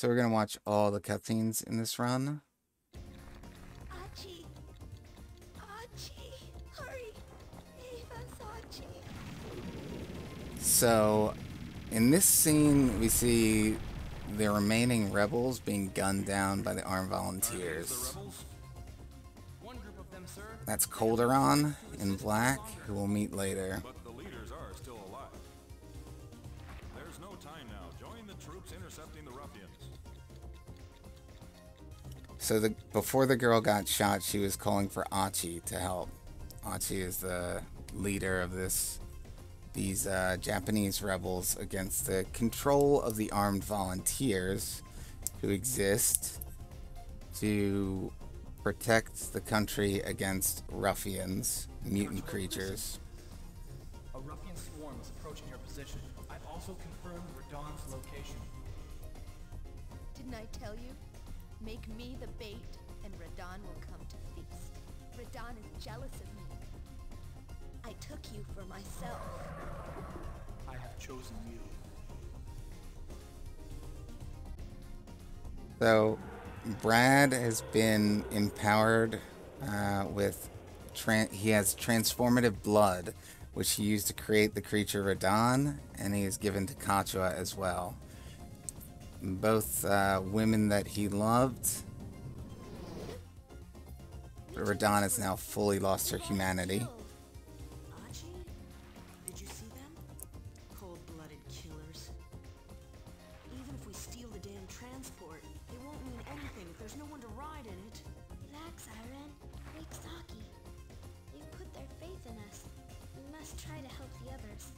So we're gonna watch all the cutscenes in this run. Achi! Achi! Hurry! Save us, Achi! So, in this scene, we see the remaining rebels being gunned down by the armed volunteers. That's Calderon in black, who we'll meet later. But the leaders are still alive. There's no time now. Join the troops intercepting the Ruffians. So before the girl got shot, she was calling for Achi to help. Achi is the leader of these Japanese rebels against the control of the armed volunteers who exist to protect the country against ruffians, mutant creatures. A Ruffian swarm is approaching your position. I've also confirmed Radan's location. Didn't I tell you? Make me the bait, and Radan will come to feast. Radan is jealous of me. I took you for myself. I have chosen you. So, Brad has been empowered with... he has transformative blood, which he used to create the creature Radan, and he is given to Kachua as well. Both women that he loved. Radan has now fully lost her humanity. Achi? Did you see them? Cold-blooded killers. Even if we steal the damn transport, it won't mean anything if there's no one to ride in it. Relax, Airan. MegaSaki. They've put their faith in us. We must try to help the others.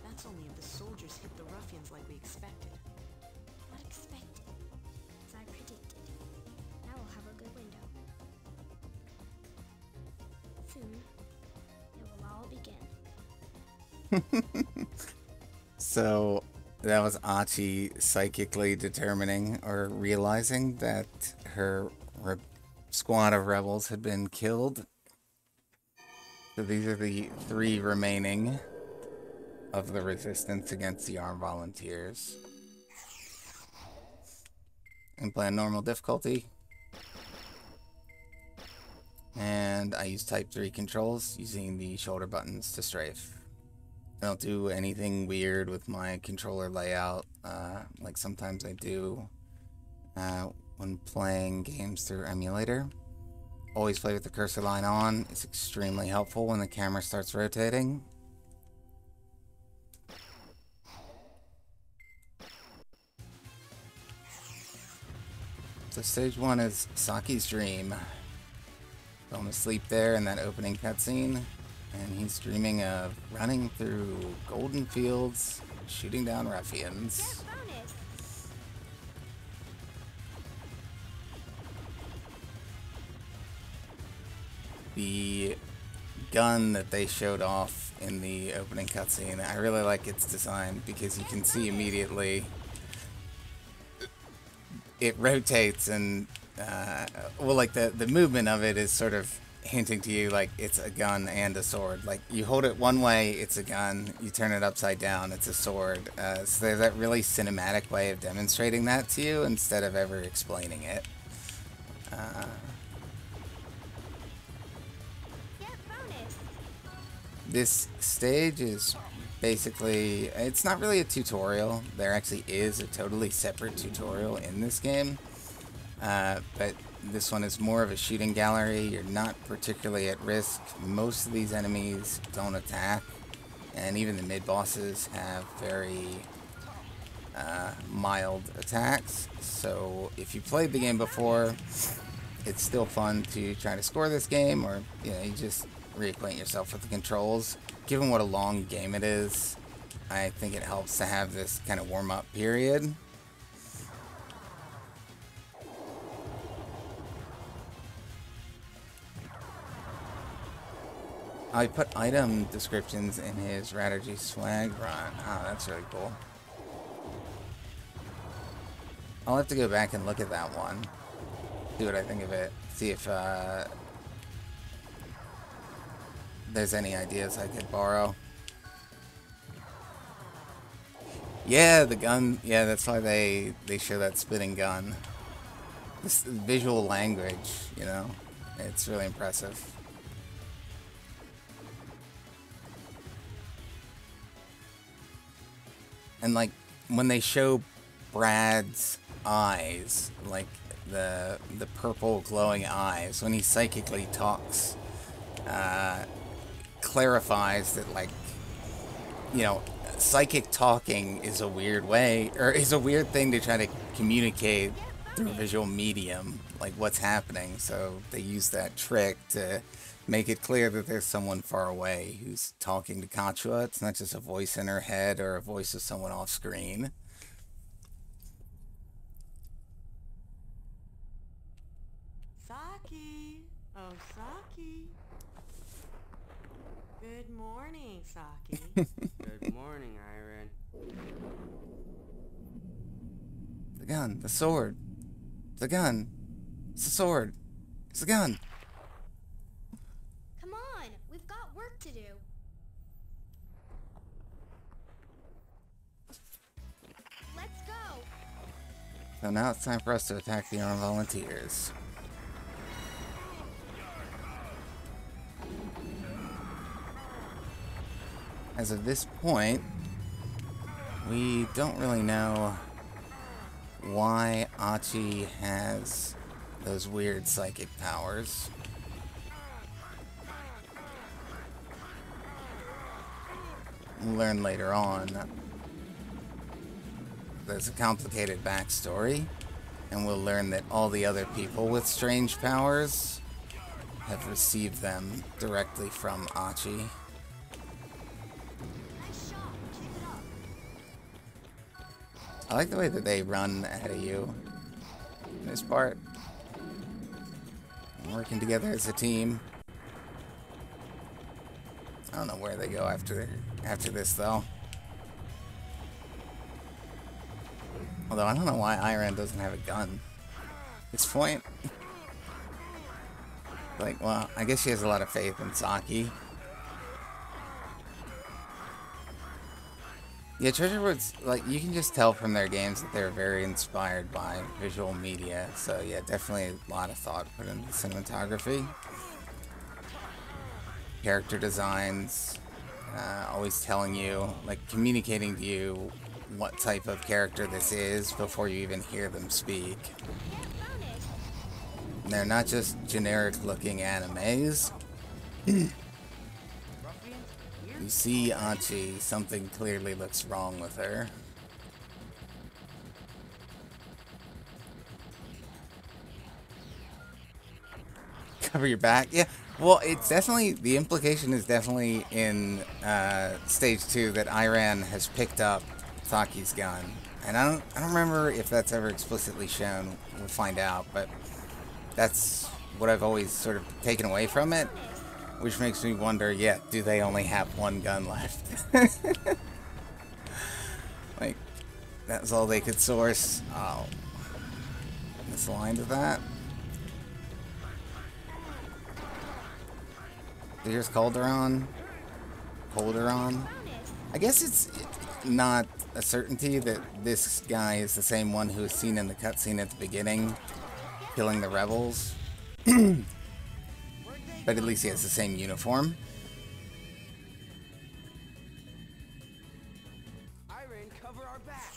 That's only if the soldiers hit the ruffians like we expected. What expected? As I predicted. Now we'll have a good window. Soon, it will all begin. So that was Achi psychically determining or realizing that her squad of rebels had been killed. So these are the 3 remaining of the resistance against the armed volunteers. And play on normal difficulty. And I use type 3 controls using the shoulder buttons to strafe. I don't do anything weird with my controller layout like sometimes I do when playing games through emulator. Always play with the cursor line on. It's extremely helpful when the camera starts rotating. So stage 1 is Saki's dream. Going to sleep there in that opening cutscene, and he's dreaming of running through golden fields, shooting down ruffians. Bonus! The gun that they showed off in the opening cutscene, I really like its design because you can see immediately it rotates and well, like the movement of it is sort of hinting to you like it's a gun and a sword. Like you hold it one way, it's a gun. You turn it upside down, it's a sword. So there's that really cinematic way of demonstrating that to you instead of ever explaining it. This stage is basically, it's not really a tutorial. There actually is a totally separate tutorial in this game. But this one is more of a shooting gallery. You're not particularly at risk. Most of these enemies don't attack. And even the mid-bosses have very mild attacks. So if you played the game before, it's still fun to try to score this game, or you know, you just reacquaint yourself with the controls. Given what a long game it is, I think it helps to have this kind of warm-up period. I put item descriptions in his Radargy swag run. Oh, that's really cool. I'll have to go back and look at that one. See what I think of it. See if there's any ideas I could borrow. Yeah, the gun. Yeah, that's why they show that spinning gun. This visual language, you know, it's really impressive. And like when they show Brad's eyes, like the purple glowing eyes, when he psychically talks, clarifies that, like, you know, psychic talking is a weird way, or is a weird thing to try to communicate through a visual medium, like what's happening. So they use that trick to make it clear that there's someone far away who's talking to Kachua. It's not just a voice in her head or a voice of someone off screen. Saki! Oh, Saki! Good morning, Saki. Good morning, Airan. The gun, the sword, the gun, it's the sword, it's the gun. Come on, we've got work to do. Let's go. So now it's time for us to attack the armed volunteers. As of this point, we don't really know why Achi has those weird psychic powers. We'll learn later on. There's a complicated backstory, and we'll learn that all the other people with strange powers have received them directly from Achi. I like the way that they run ahead of you in this part. Working together as a team. I don't know where they go after this, though. Although I don't know why Airan doesn't have a gun at this point. Like, well, I guess she has a lot of faith in Saki. Yeah, Treasure Woods, like, you can just tell from their games that they're very inspired by visual media. So, yeah, definitely a lot of thought put into cinematography. Character designs, always telling you, like, communicating to you what type of character this is before you even hear them speak. And they're not just generic-looking animes. You see Achi, something clearly looks wrong with her. Cover your back? Yeah, well, it's definitely, the implication is definitely in stage 2 that Airan has picked up Saki's gun. And I don't remember if that's ever explicitly shown. We'll find out, but that's what I've always sort of taken away from it. Which makes me wonder, yeah, do they only have one gun left? Like, that's all they could source. Oh. Misaligned with that. Here's Calderon. I guess it's not a certainty that this guy is the same one who was seen in the cutscene at the beginning, killing the rebels. But at least he has the same uniform. Airan, cover our back.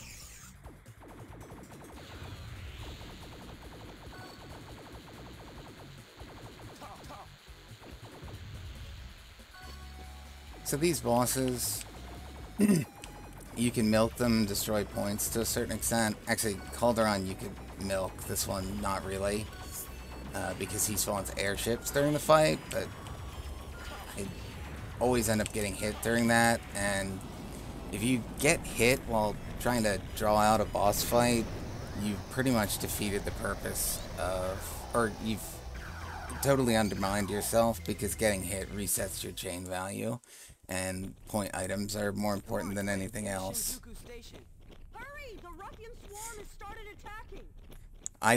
So these bosses, you can milk them, destroy points to a certain extent. Actually, Calderon you could milk. This one, not really. Because he spawns airships during the fight, but I always end up getting hit during that, and if you get hit while trying to draw out a boss fight, you've pretty much defeated the purpose of, or you've totally undermined yourself, because getting hit resets your chain value, and point items are more important than anything else. Hurry! The Ruffian swarm has started attacking! I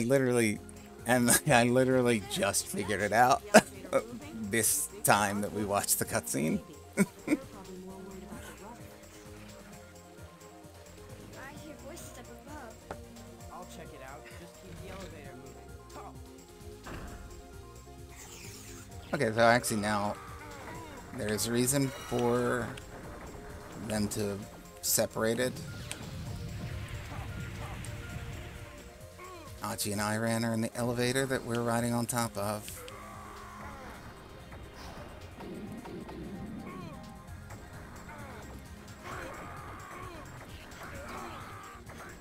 literally just figured it out this time that we watched the cutscene. Okay, so actually now there's a reason for them to have separated. Achi and Airan are in the elevator that we're riding on top of.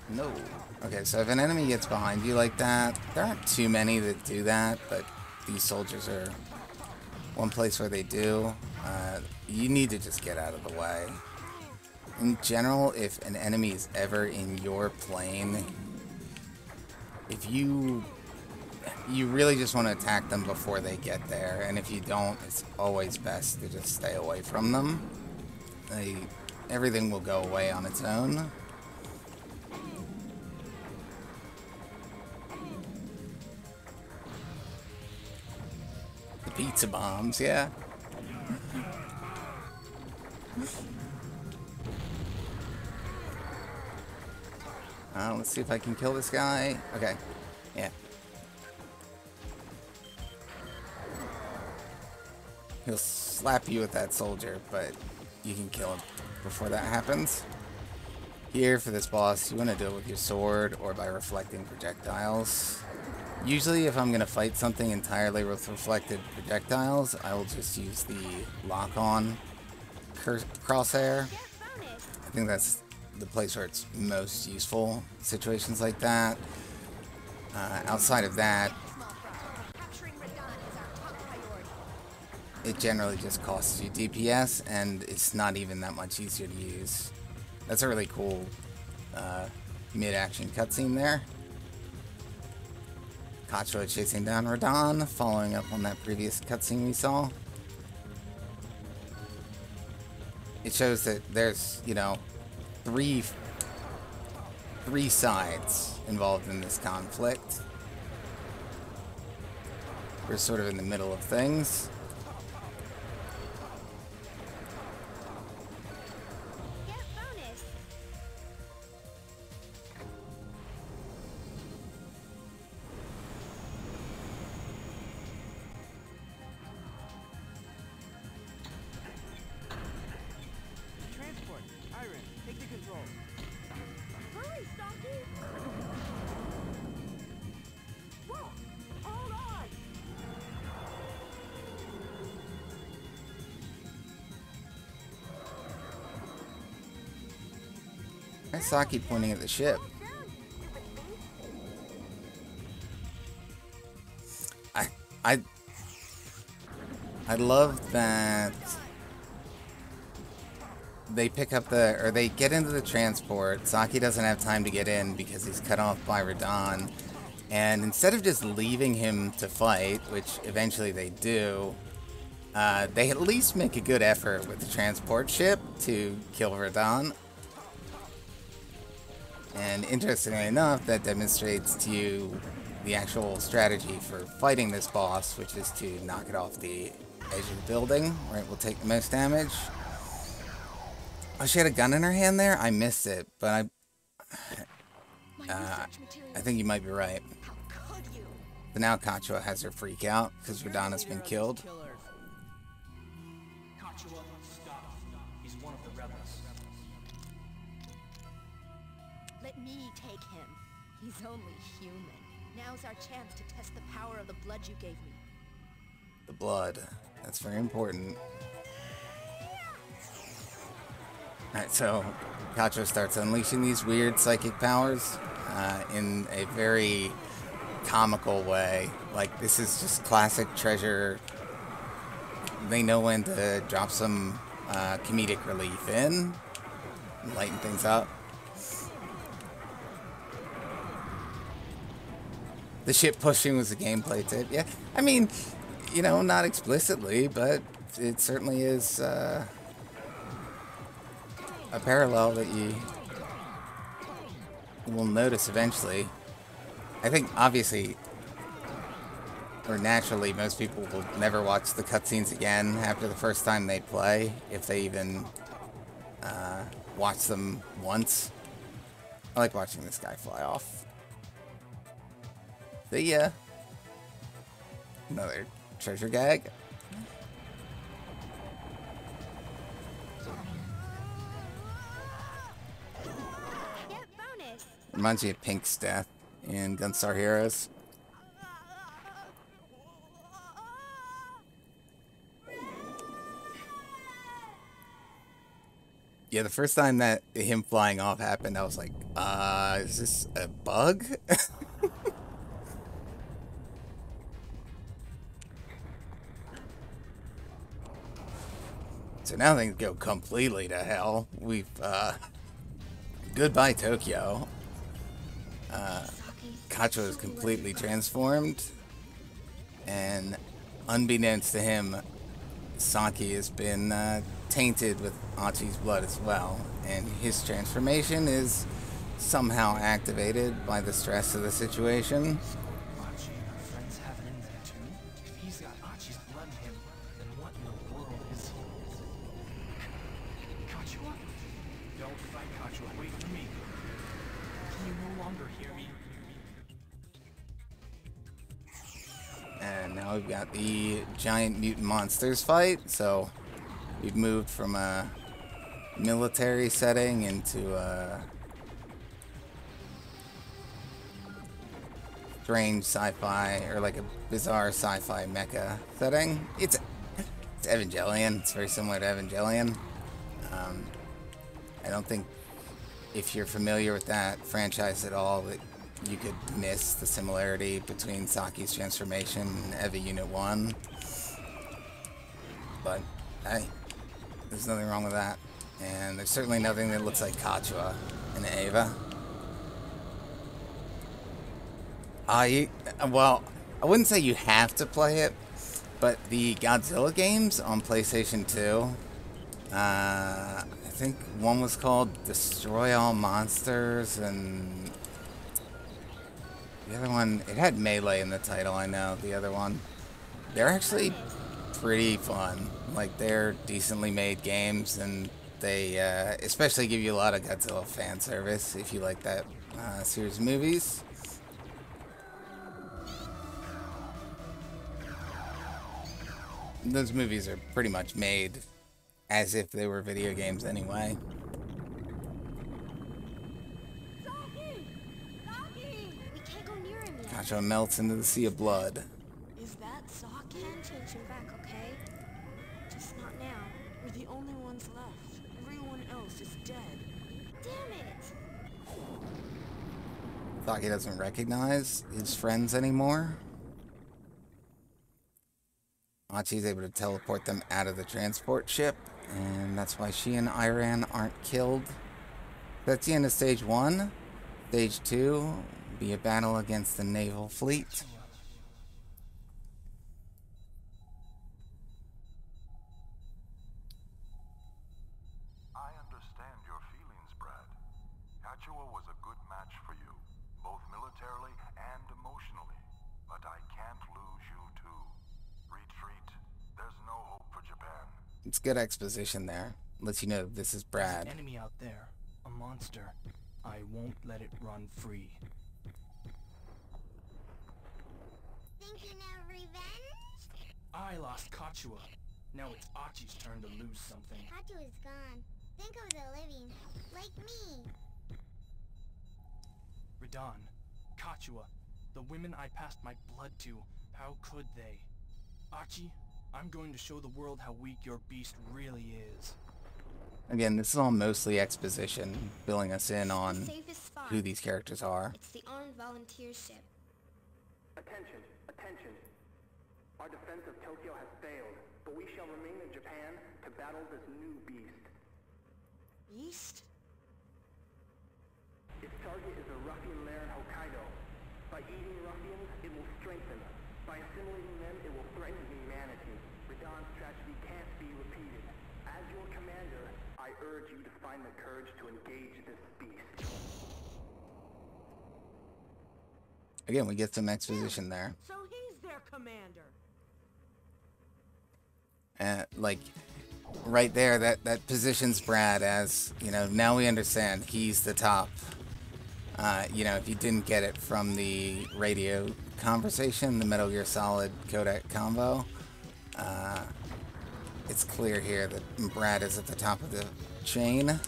No. Okay, so if an enemy gets behind you like that, there aren't too many that do that, but these soldiers are one place where they do. You need to just get out of the way. In general, if an enemy is ever in your plane, if you really just want to attack them before they get there, and if you don't, it's always best to just stay away from them. Everything will go away on its own. The pizza bombs, yeah. Let's see if I can kill this guy. Okay, yeah. He'll slap you with that soldier, but you can kill him before that happens. Here, for this boss, you want to do it with your sword or by reflecting projectiles. Usually, if I'm going to fight something entirely with reflected projectiles, I will just use the lock-on crosshair. I think that's the place where it's most useful, situations like that. Outside of that, it generally just costs you DPS, and it's not even that much easier to use. That's a really cool mid-action cutscene there. Kacho chasing down Radan, following up on that previous cutscene we saw. It shows that there's, you know, three sides involved in this conflict. We're sort of in the middle of things. Transport. Airan, take the control. Hurry, Saki! Whoa! Hold on! Why is Saki pointing at the ship? I love that they pick up they get into the transport. Saki doesn't have time to get in because he's cut off by Radan. And instead of just leaving him to fight, which eventually they do, they at least make a good effort with the transport ship to kill Radan. And interestingly enough, that demonstrates to you the actual strategy for fighting this boss, which is to knock it off the edge of the building, where it will take the most damage. Oh, she had a gun in her hand there? I missed it, but I think you might be right. How could you? But now Kacho has her freak out, because Radan has been killed. Kachiwa must stop. He's one of the rebels. Let me take him. He's only human. Now's our chance to test the power of the blood you gave me. The blood. That's very important. Alright, so Kacho starts unleashing these weird psychic powers in a very comical way. Like, this is just classic Treasure. They know when to drop some comedic relief in, lighten things up. The ship pushing was a gameplay tip. Yeah, I mean, you know, not explicitly, but it certainly is a parallel that you will notice eventually. I think, obviously, or naturally, most people will never watch the cutscenes again after the first time they play, if they even watch them once. I like watching this guy fly off. See ya. Another treasure gag. Reminds me of Pink's death in Gunstar Heroes. Yeah, the first time that him flying off happened, I was like, is this a bug? So now things go completely to hell. We've, goodbye Tokyo. Kacho is completely transformed. And unbeknownst to him, Saki has been, tainted with Achi's blood as well. And his transformation is somehow activated by the stress of the situation. Achi and her friends have it in there too. If he's got Achi's blood in him, then what in the world is he? Kachua? Don't fight, Kachua. Wait for me. Can you no longer hear me? And now we've got the giant mutant monsters fight. So we've moved from a military setting into a strange sci-fi, or like a bizarre sci-fi mecha setting. It's Evangelion. It's very similar to Evangelion. I don't think, if you're familiar with that franchise at all, that you could miss the similarity between Saki's transformation and Evi Unit 1. But, hey, there's nothing wrong with that. And there's certainly nothing that looks like Kachua and Eva. Well, I wouldn't say you have to play it, but the Godzilla games on PlayStation 2, I think one was called Destroy All Monsters, and the other one, it had Melee in the title, I know, the other one. They're actually pretty fun. Like, they're decently made games, and they especially give you a lot of Godzilla fan service if you like that series of movies. Those movies are pretty much made as if they were video games anyway. Saki! Saki! We can't go near him yet. Kacho melts into the sea of blood. Is that Saki? Can't change him back, okay? Just not now. We're the only ones left. Everyone else is dead. Damn it! Saki doesn't recognize his friends anymore. Achi's able to teleport them out of the transport ship, and that's why she and Airan aren't killed. That's the end of Stage 1. Stage 2 will be a battle against the naval fleet. I understand your feelings, Brad. Kachua was a good match for you, both militarily and emotionally. But I can't lose you too. Retreat. There's no hope for Japan. It's good exposition there. Lets you know this is Brad. There's an enemy out there. A monster. I won't let it run free. Thinking of revenge? I lost Kachua. Now it's Achi's turn to lose something. Kachu is gone. Think of the living. Like me. Radan, Kachua, the women I passed my blood to, how could they? Achi, I'm going to show the world how weak your beast really is. Again, this is all mostly exposition, filling us in on The safest spot. who these characters are. It's the armed volunteer ship. Attention, attention. Our defense of Tokyo has failed, but we shall remain in Japan to battle this new beast. Beast? Its target is a Ruffian lair in Hokkaido. By eating Ruffians, it will strengthen us. By assimilating them, it will threaten humanity. Radan's tragedy can't be repeated. As your commander, I urge you to find the courage to engage this beast. Again, we get some exposition there. So he's their commander. Like, right there, that positions Brad as, you know, now we understand he's the top. You know, if you didn't get it from the radio conversation, the Metal Gear Solid codec combo, it's clear here that Brad is at the top of the chain.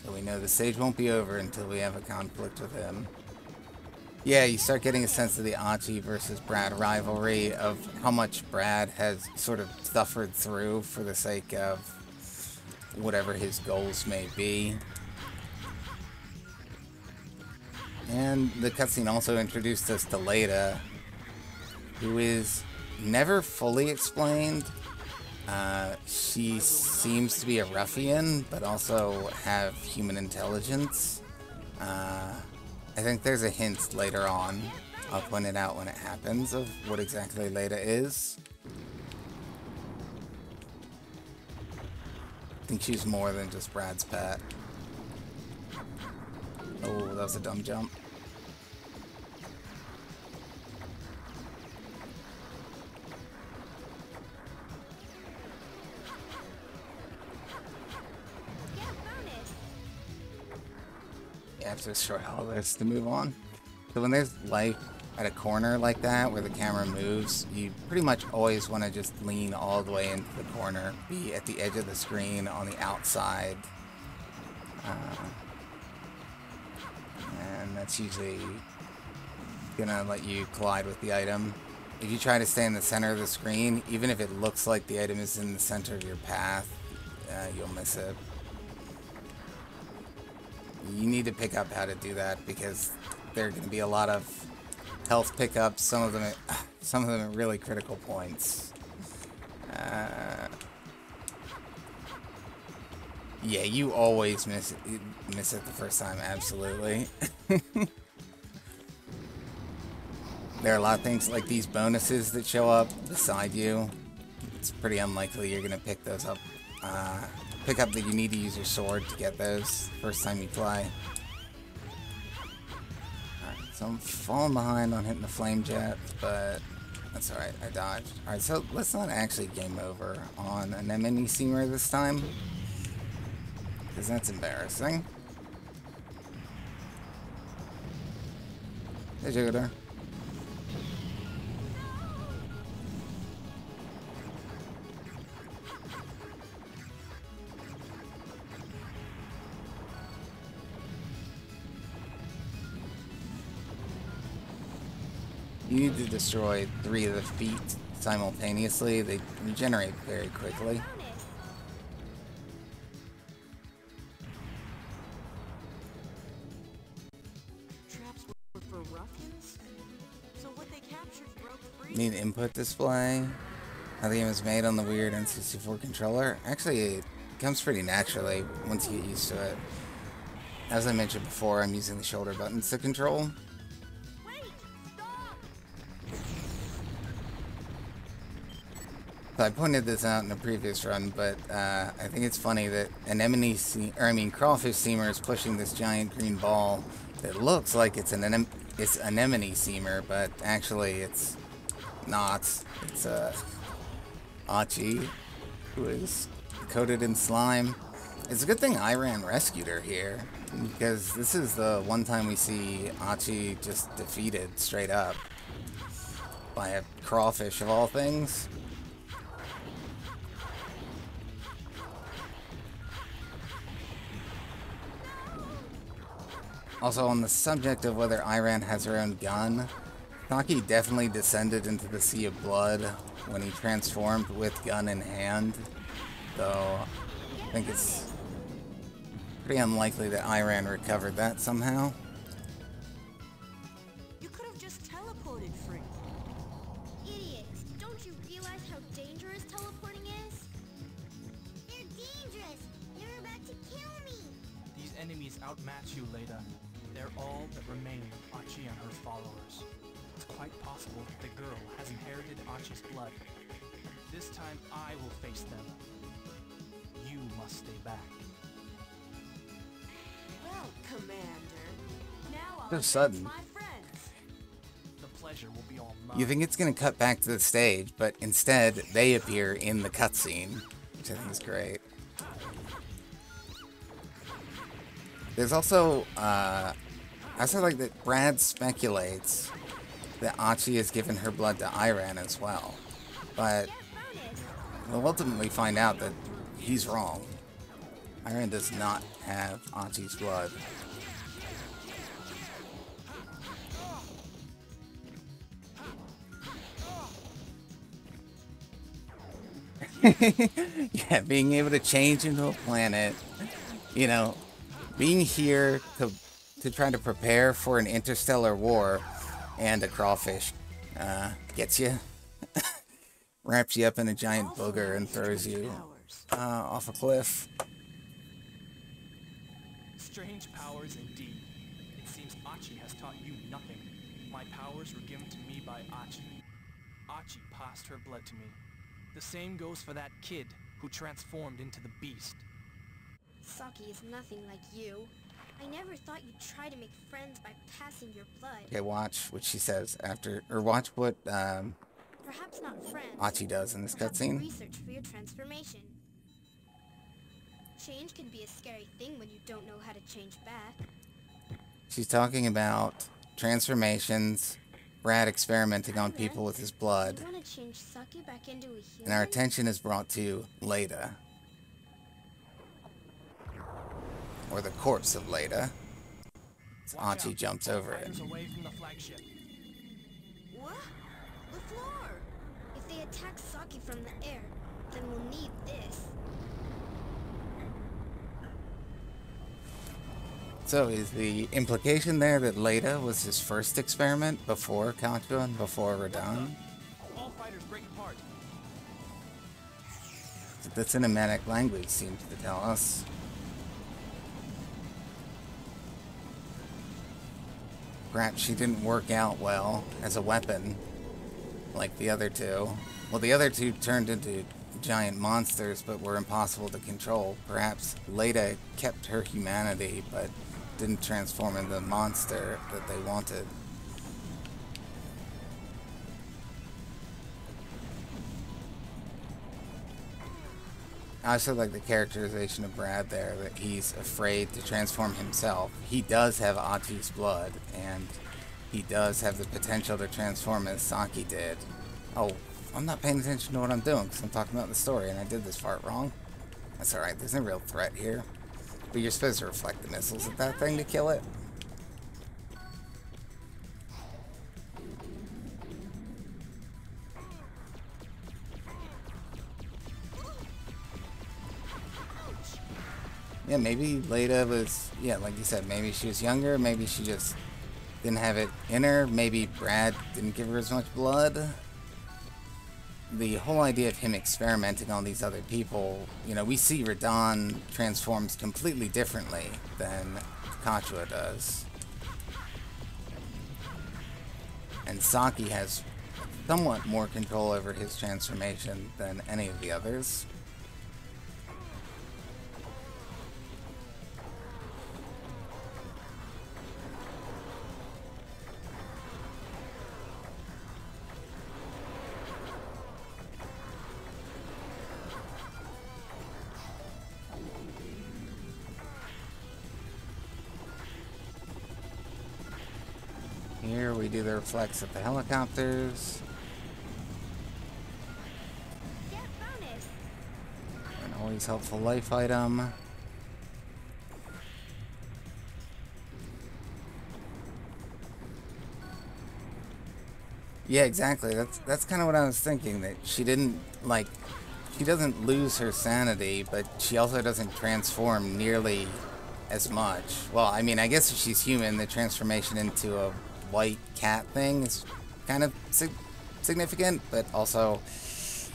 But we know the stage won't be over until we have a conflict with him. Yeah, you start getting a sense of the Achi versus Brad rivalry, of how much Brad has sort of suffered through for the sake of whatever his goals may be. And the cutscene also introduced us to Leda, who is never fully explained. She seems to be a ruffian, but also have human intelligence. I think there's a hint later on, I'll point it out when it happens, of what exactly Leda is. I think she's more than just Brad's pet. Oh, that was a dumb jump. You have to destroy all this to move on. So when there's life at a corner like that, where the camera moves, you pretty much always want to just lean all the way into the corner, be at the edge of the screen, on the outside. And that's usually gonna let you collide with the item. If you try to stay in the center of the screen, even if it looks like the item is in the center of your path, you'll miss it. You need to pick up how to do that, because there are going to be a lot of health pickups. Some of them at really critical points. Yeah, you always miss it the first time. Absolutely. There are a lot of things like these bonuses that show up beside you. It's pretty unlikely you're going to pick those up. Pick up that you need to use your sword to get those first time you play. Alright, so I'm falling behind on hitting the flame jet, but that's alright, I dodged. Alright, so let's not actually game over on an enemy seamer this time, because that's embarrassing. Hey, Jupiter. You need to destroy 3 of the feet simultaneously. They regenerate very quickly. Traps were for ruffians? So what they captured broke free? Need input display. How the game is made on the weird N64 controller. Actually, it comes pretty naturally once you get used to it. As I mentioned before, I'm using the shoulder buttons to control. So I pointed this out in a previous run, but I think it's funny that crawfish seamer is pushing this giant green ball that looks like it's an anemone seamer, but actually it's not. It's Achi, who is coated in slime. It's a good thing Airan rescued her here, because this is the one time we see Achi just defeated straight up by a crawfish of all things. Also, on the subject of whether Airan has her own gun, Saki definitely descended into the sea of blood when he transformed with gun in hand, though I think it's pretty unlikely that Airan recovered that somehow. You could have just teleported free. Idiots! Don't you realize how dangerous teleporting is? They're dangerous! They're about to kill me! These enemies outmatch you, Leda. They're all that remain of Achi and her followers. It's quite possible that the girl has inherited Achi's blood. This time I will face them. You must stay back. Well, Commander, now I'll So advance sudden. my friends. The pleasure will be all mine. You think it's going to cut back to the stage, but instead they appear in the cutscene, which I think is great. There's also, I also like that Brad speculates that Achi has given her blood to Airan as well, but we'll ultimately find out that he's wrong. Airan does not have Achi's blood. Yeah, being able to change into a planet, you know, being here to try to prepare for an interstellar war and a crawfish gets you, wraps you up in a giant booger and throws you off a cliff. Strange powers indeed. It seems Achi has taught you nothing. My powers were given to me by Achi. Achi passed her blood to me. The same goes for that kid who transformed into the beast. Saki is nothing like you. I never thought you'd try to make friends by passing your blood. Okay, watch what she says after, or watch what Perhaps not friends. Achi does in this Perhaps cutscene. research for your transformation. Change can be a scary thing when you don't know how to change back. She's talking about transformations, Brad experimenting on people with his blood, You want to change Saki back into a human? and our attention is brought to Leda. Or the corpse of Leda. Watch Achi out. jumps over it. Fighters away from the flagship. What? The floor! If they attack Saki from the air, then we'll need this. So is the implication there that Leda was his first experiment before Katua and before Radan? All fighters break apart. The cinematic language seems to tell us. Perhaps she didn't work out well as a weapon like the other two. Well, the other two turned into giant monsters but were impossible to control. Perhaps Leda kept her humanity but didn't transform into the monster that they wanted. I also like the characterization of Brad there, that he's afraid to transform himself. He does have Achi's blood, and he does have the potential to transform as Saki did. Oh, I'm not paying attention to what I'm doing because I'm talking about the story, and I did this part wrong. That's alright, there's no real threat here. But you're supposed to reflect the missiles at that thing to kill it. Yeah, maybe Leda was, yeah, like you said, maybe she was younger, maybe she just didn't have it in her, maybe Brad didn't give her as much blood. The whole idea of him experimenting on these other people, you know, we see Radan transforms completely differently than Katua does. And Saki has somewhat more control over his transformation than any of the others. Here we do the reflex of the helicopters. Get bonus. An always helpful life item. Yeah, exactly. That's kind of what I was thinking, that she didn't, like, she doesn't lose her sanity, but she also doesn't transform nearly as much. Well, I mean, I guess if she's human, the transformation into a white cat thing is kind of significant, but also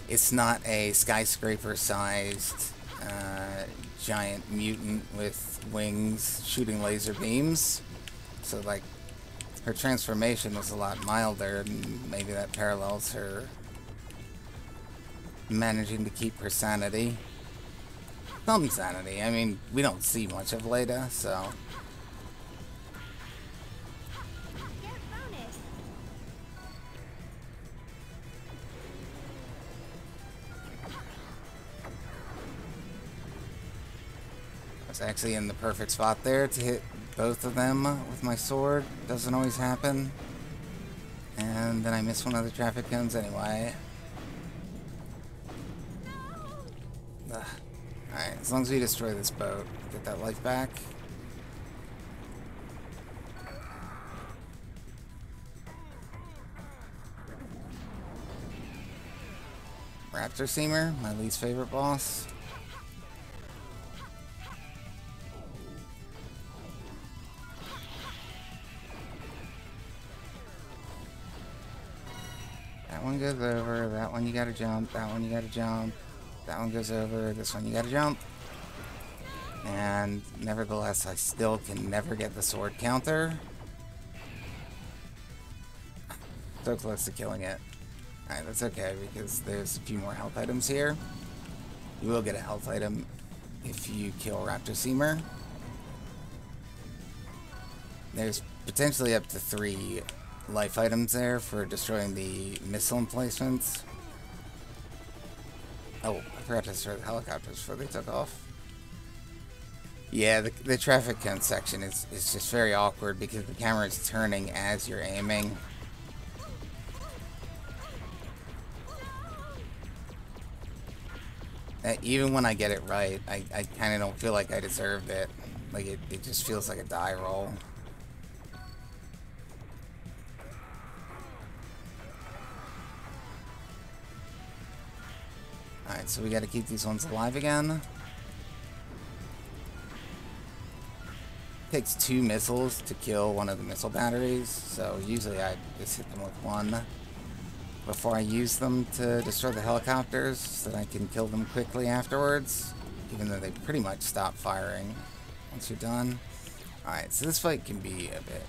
it's not a skyscraper-sized giant mutant with wings shooting laser beams. So, like, her transformation was a lot milder, and maybe that parallels her managing to keep her sanity. Some sanity. I mean, we don't see much of Leda, so... Get bonus. I was actually in the perfect spot there to hit both of them with my sword. Doesn't always happen. And then I missed one of the traffic cones anyway. Ugh. Alright, as long as we destroy this boat, get that life back. Raptor Seamer, my least favorite boss. That one goes over, that one you gotta jump, that one you gotta jump, that one goes over, this one you gotta jump. And nevertheless, I still can never get the sword counter. So close to killing it. Alright, that's okay because there's a few more health items here. You will get a health item if you kill Raptor Seamer. There's potentially up to 3 life items there for destroying the missile emplacements. Oh, I forgot to destroy the helicopters before they took off. Yeah, the traffic cone section is just very awkward because the camera is turning as you're aiming. Even when I get it right, I kind of don't feel like I deserved it. Like, it just feels like a die roll. Alright, so we gotta keep these ones alive again. Takes 2 missiles to kill one of the missile batteries, so usually I just hit them with 1 before I use them to destroy the helicopters so that I can kill them quickly afterwards, even though they pretty much stop firing once you're done. Alright, so this fight can be a bit...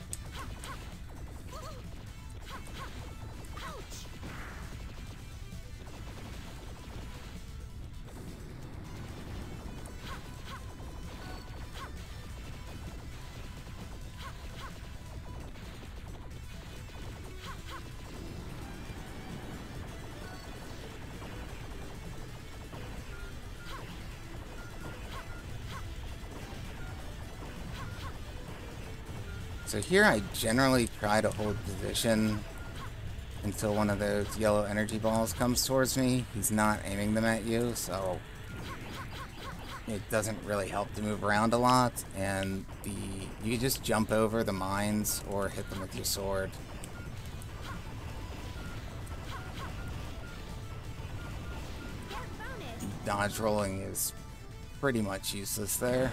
So here I generally try to hold position until one of those yellow energy balls comes towards me. He's not aiming them at you, so it doesn't really help to move around a lot, and you can just jump over the mines or hit them with your sword. Dodge rolling is pretty much useless there.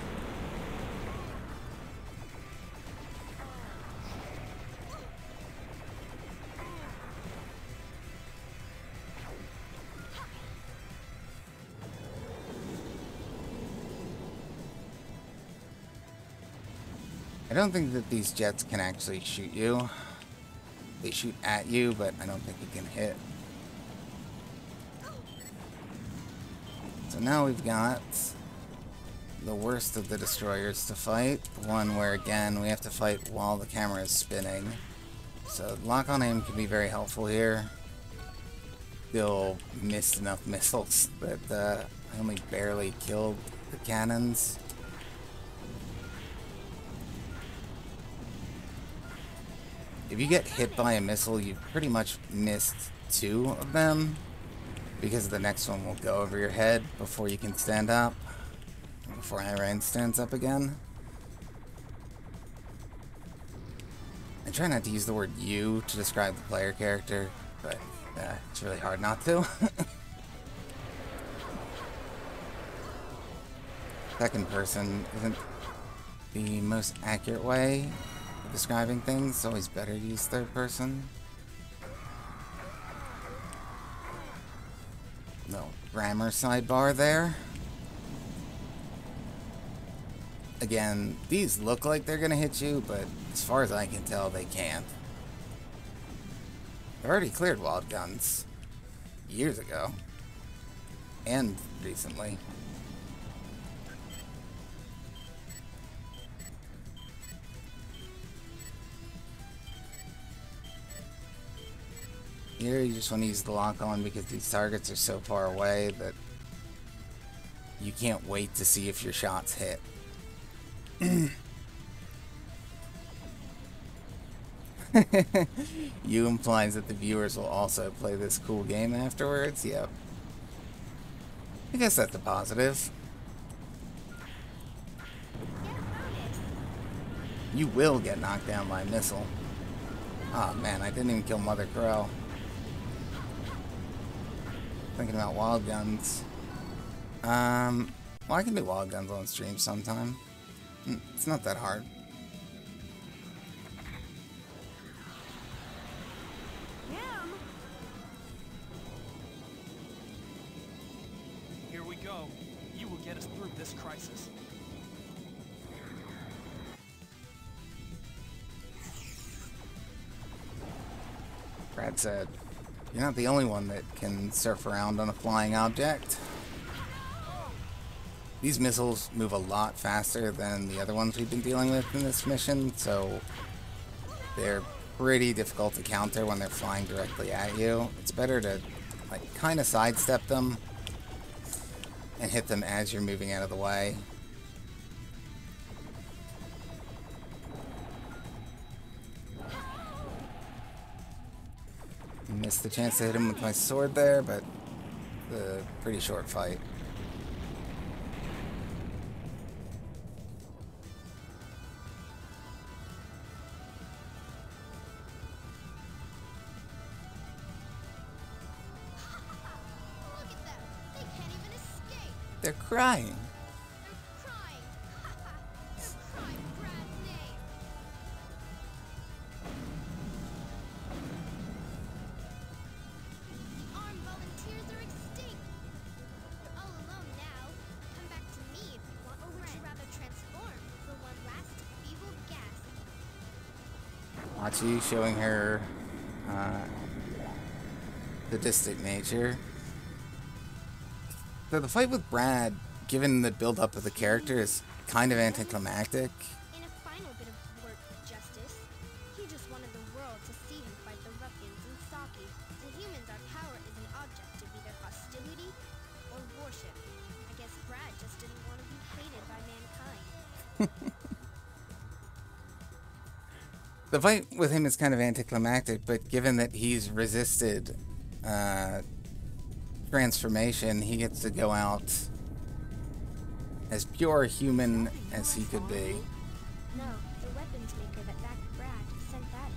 I don't think that these jets can actually shoot you. They shoot at you, but I don't think you can hit. So now we've got the worst of the destroyers to fight. One where, again, we have to fight while the camera is spinning. So lock-on aim can be very helpful here. Still missed enough missiles that I only barely killed the cannons. If you get hit by a missile, you've pretty much missed 2 of them, because the next one will go over your head before you can stand up, before Airan stands up again. I try not to use the word you to describe the player character, but it's really hard not to. Second person isn't the most accurate way of describing things. It's always better to use third person. Little grammar sidebar there. Again, these look like they're gonna hit you, but as far as I can tell, they can't. I've already cleared wild guns years ago, and recently. Here, you just want to use the lock-on because these targets are so far away that you can't wait to see if your shots hit. You implies that the viewers will also play this cool game afterwards? Yep. I guess that's a positive. You will get knocked down by a missile. Oh man, I didn't even kill Mother Crow. Thinking about wild guns. Well, I can do wild guns on stream sometime. It's not that hard. Here we go. You will get us through this crisis. Brad said, "You're not the only one that can surf around on a flying object." These missiles move a lot faster than the other ones we've been dealing with in this mission, so they're pretty difficult to counter when they're flying directly at you. It's better to, like, kind of sidestep them and hit them as you're moving out of the way. Missed the chance to hit him with my sword there, but the pretty short fight. Look at them! They can't even escape! They're crying. They're crying! They're crying Brad's name! The armed volunteers are extinct! You're all alone now. Come back to me if you want, or would you rather transform for one last feeble gasp? Achi showing her sadistic nature. So the fight with Brad, given the build-up of the character, is kind of anticlimactic. In a final bit of work for justice, he just wanted the world to see him fight the Ruffians and Saki. To humans, our power is an object of either hostility or worship. I guess Brad just didn't want to be hated by mankind. The fight with him is kind of anticlimactic, but given that he's resisted transformation, he gets to go out as pure human as he could be. No, the weapons maker that backed Brad sent that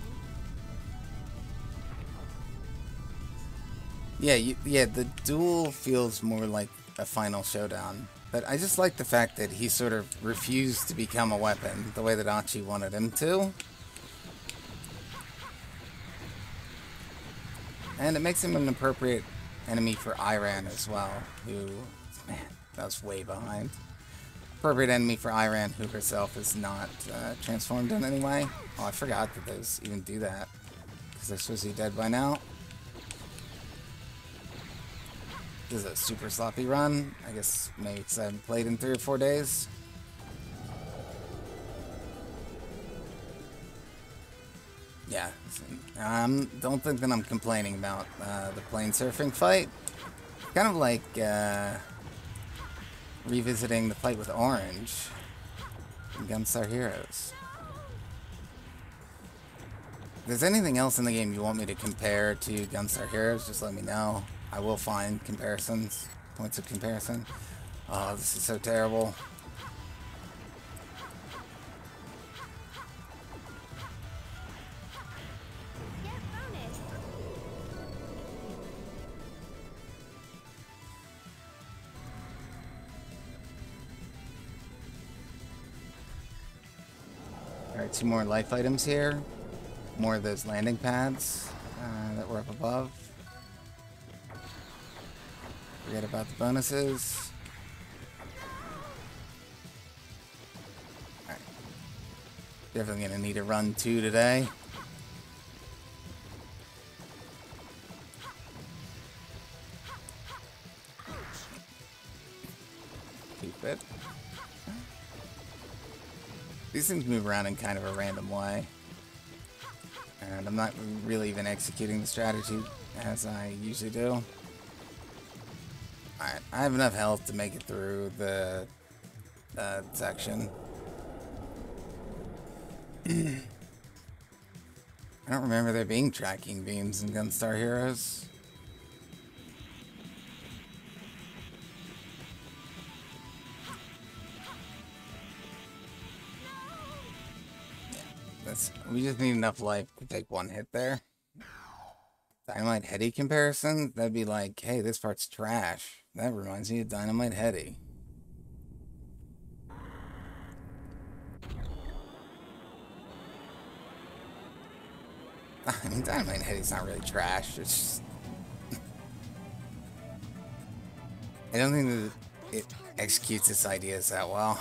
in. Yeah, the duel feels more like a final showdown. But I just like the fact that he sort of refused to become a weapon the way that Achi wanted him to. And it makes him an appropriate enemy for Airan as well, who, man, that was way behind. Appropriate enemy for Airan, who herself is not transformed in any way. Oh, I forgot that those even do that, because they're supposed to be dead by now. This is a super sloppy run. I guess maybe because I haven't played in 3 or 4 days. Yeah, don't think that I'm complaining about the plane surfing fight. Kind of like revisiting the fight with Orange in Gunstar Heroes. If there's anything else in the game you want me to compare to Gunstar Heroes, just let me know. I will find comparisons, points of comparison. Oh, this is so terrible. Alright, 2 more life items here. More of those landing pads that were up above. Forget about the bonuses. Alright. Definitely gonna need a run 2 today. Stupid. These things move around in kind of a random way. And I'm not really even executing the strategy as I usually do. Alright, I have enough health to make it through the section. I don't remember there being tracking beams in Gunstar Heroes. is. We just need enough life to take one hit there. Dynamite Heady comparison? That'd be like, hey, this part's trash. That reminds me of Dynamite Heady. I mean, Dynamite Heady's not really trash. It's just... I don't think that it executes its ideas that well.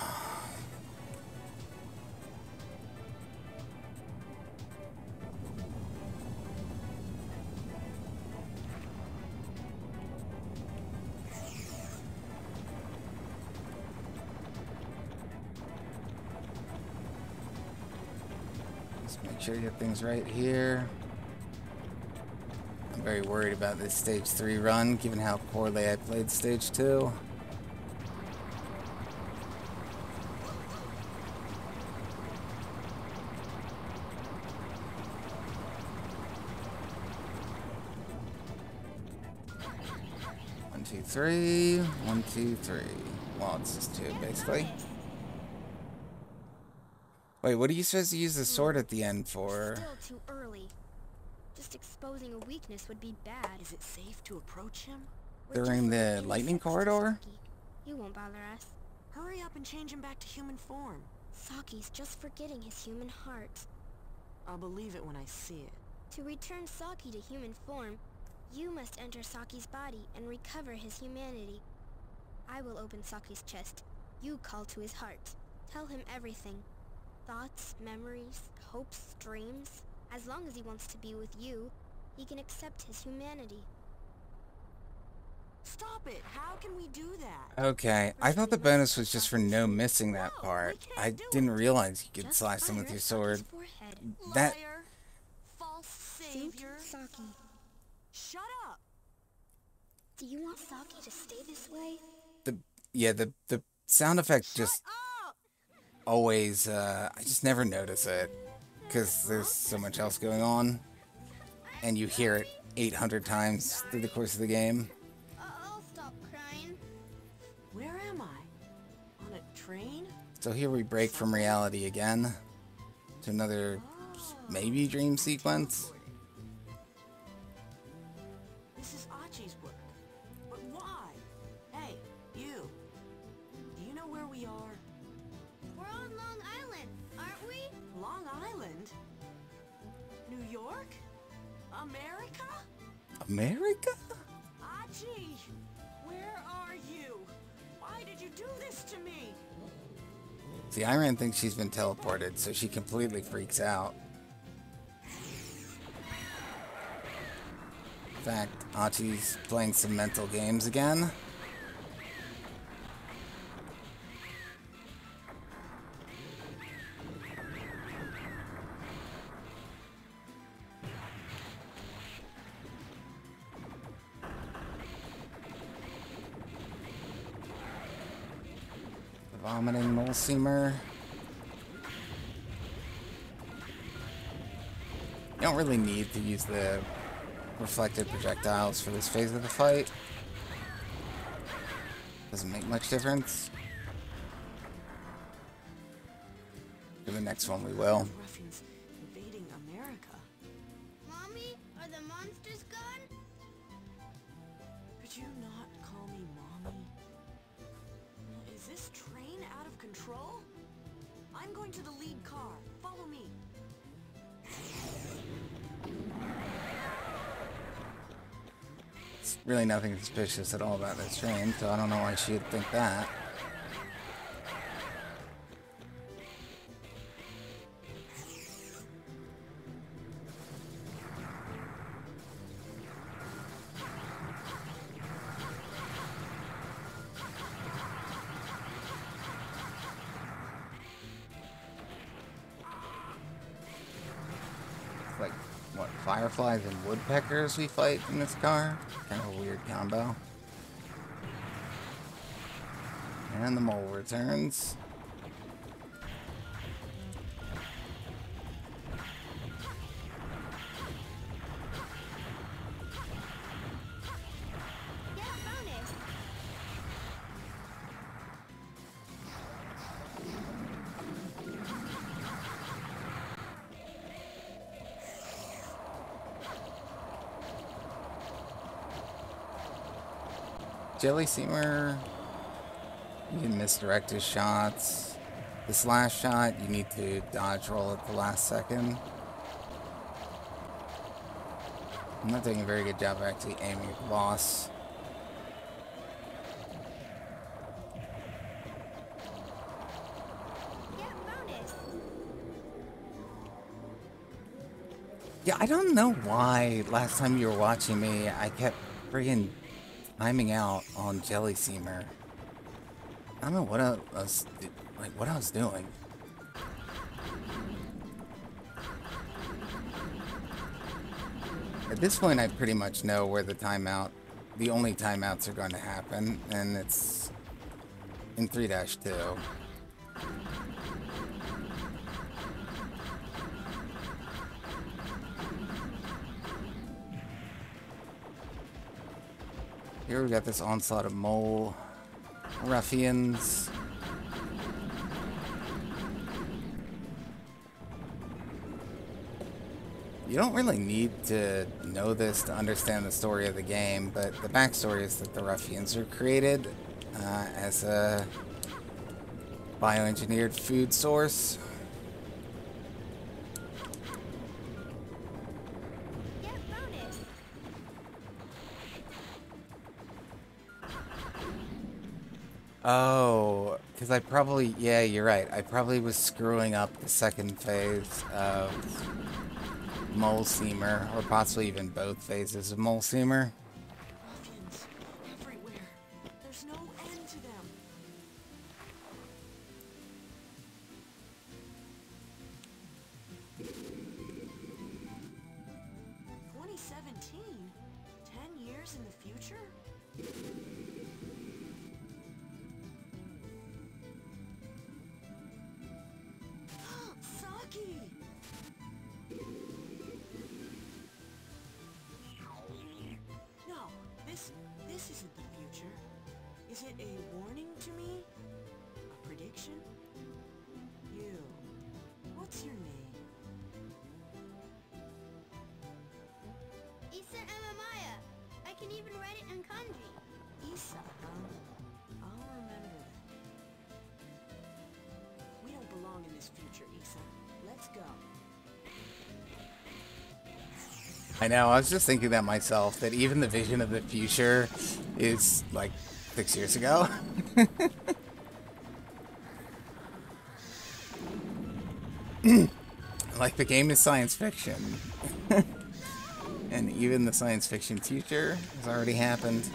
Just make sure you get things right here. I'm very worried about this stage 3 run, given how poorly I played stage 2. One, two, three. 1, 2, 3. Well, it's just 2, basically. Wait, what are you supposed to use the sword at the end for? Still too early. Just exposing a weakness would be bad. Is it safe to approach him? During the lightning corridor? You won't bother us. Hurry up and change him back to human form. Saki's just forgetting his human heart. I'll believe it when I see it. To return Saki to human form, you must enter Saki's body and recover his humanity. I will open Saki's chest. You call to his heart. Tell him everything. Thoughts, memories, hopes, dreams. As long as he wants to be with you, he can accept his humanity. Stop it! How can we do that? Okay, I thought the bonus was just for no missing that part. I didn't realize you could slice them with your sword. That... Liar! False savior! Saki. Shut up! Do you want Saki to stay this way? The sound effect just always, I just never notice it. Because there's so much else going on. And you hear it 800 times through the course of the game. I'll stop crying. Where am I? On a train? So here we break from reality again. To another, maybe dream sequence. This is Achi's work. But why? Hey, you. Do you know where we are? We're on Long Island, aren't we? Long Island? New York? America? America? Achi! Where are you? Why did you do this to me? See, Airan thinks she's been teleported, so she completely freaks out. In fact, Achi's playing some mental games again. Vomiting Mulseamer. You don't really need to use the reflected projectiles for this phase of the fight. Doesn't make much difference. For the next one we will. Ruffians invading America. Mommy, are the monsters gone? Could you not call me Mommy? Is this train out of control? I'm going to the lead car. Follow me. It's really nothing suspicious at all about this train, so I don't know why she would think that. Like, what, fireflies and woodpeckers we fight in this car? Kind of a weird combo. And the mole returns. Get a bonus. Jelly Seamer, you can misdirect his shots. This last shot, you need to dodge roll at the last second. I'm not doing a very good job of actually aiming at the boss. Yeah, I don't know why last time you were watching me, I kept friggin' timing out on Jelly Seamer. I don't know what I was doing. At this point, I pretty much know where the only timeouts are going to happen, and it's in 3-2. Here we got this onslaught of mole ruffians. You don't really need to know this to understand the story of the game, but the backstory is that the Ruffians were created as a bioengineered food source. Oh, because yeah, you're right. I probably was screwing up the second phase of Mole Seamer, or possibly even both phases of Mole Seamer. Ruffians everywhere. There's no end to them. "2017? 10 years in the future?" Saki! No, this isn't the future. Is it a warning to me? A prediction? You. What's your name? Issa Amamaya. I can even write it in kanji. Issa, huh? I'll remember that. We don't belong in this future, Issa. Let's go. I know, I was just thinking that myself, that even the vision of the future is like 6 years ago. Like, the game is science fiction. And even the science fiction future has already happened.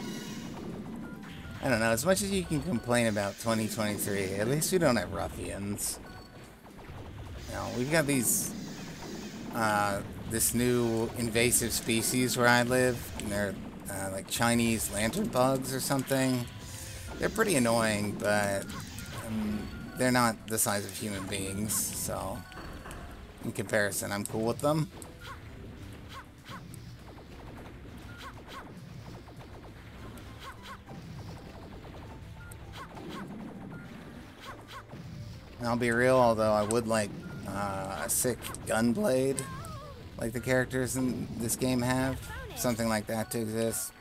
I don't know, as much as you can complain about 2023, at least we don't have ruffians. You know, we've got these, this new invasive species where I live, and they're like Chinese lantern bugs or something. They're pretty annoying, but they're not the size of human beings, so in comparison, I'm cool with them. And I'll be real, although I would like a sick gunblade, like the characters in this game have. Something like that to exist.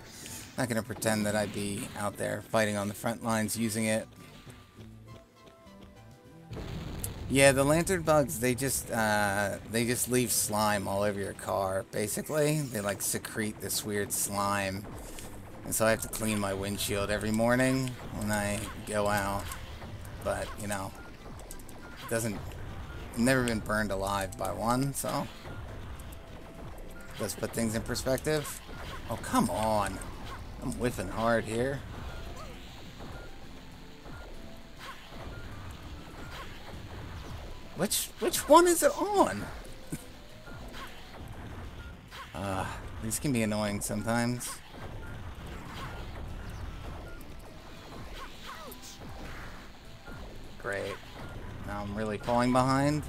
Not gonna pretend that I'd be out there fighting on the front lines using it. Yeah, the lantern bugs, they just leave slime all over your car, basically. They like secrete this weird slime. And so I have to clean my windshield every morning when I go out. But, you know, never been burned alive by one, so let's put things in perspective. Oh, come on. I'm whiffing hard here. Which one is it on? These can be annoying sometimes. Great. Now I'm really falling behind.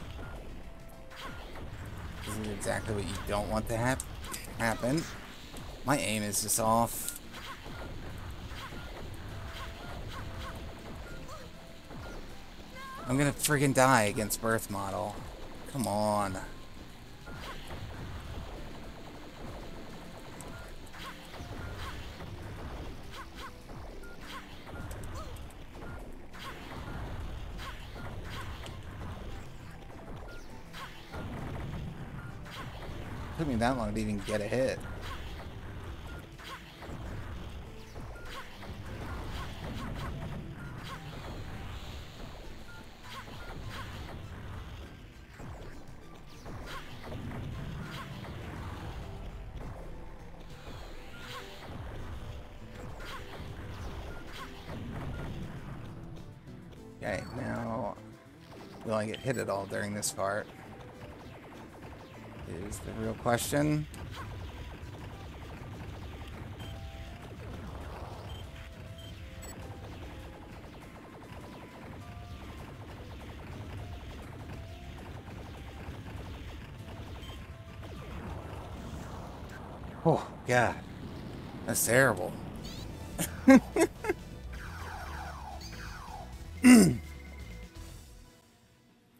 This is exactly what you don't want to happen. My aim is just off. I'm gonna friggin' die against Birth Model. Come on. Took me that long to even get a hit. Okay, now will I get hit at all during this part? Is the real question. Oh, God. That's terrible.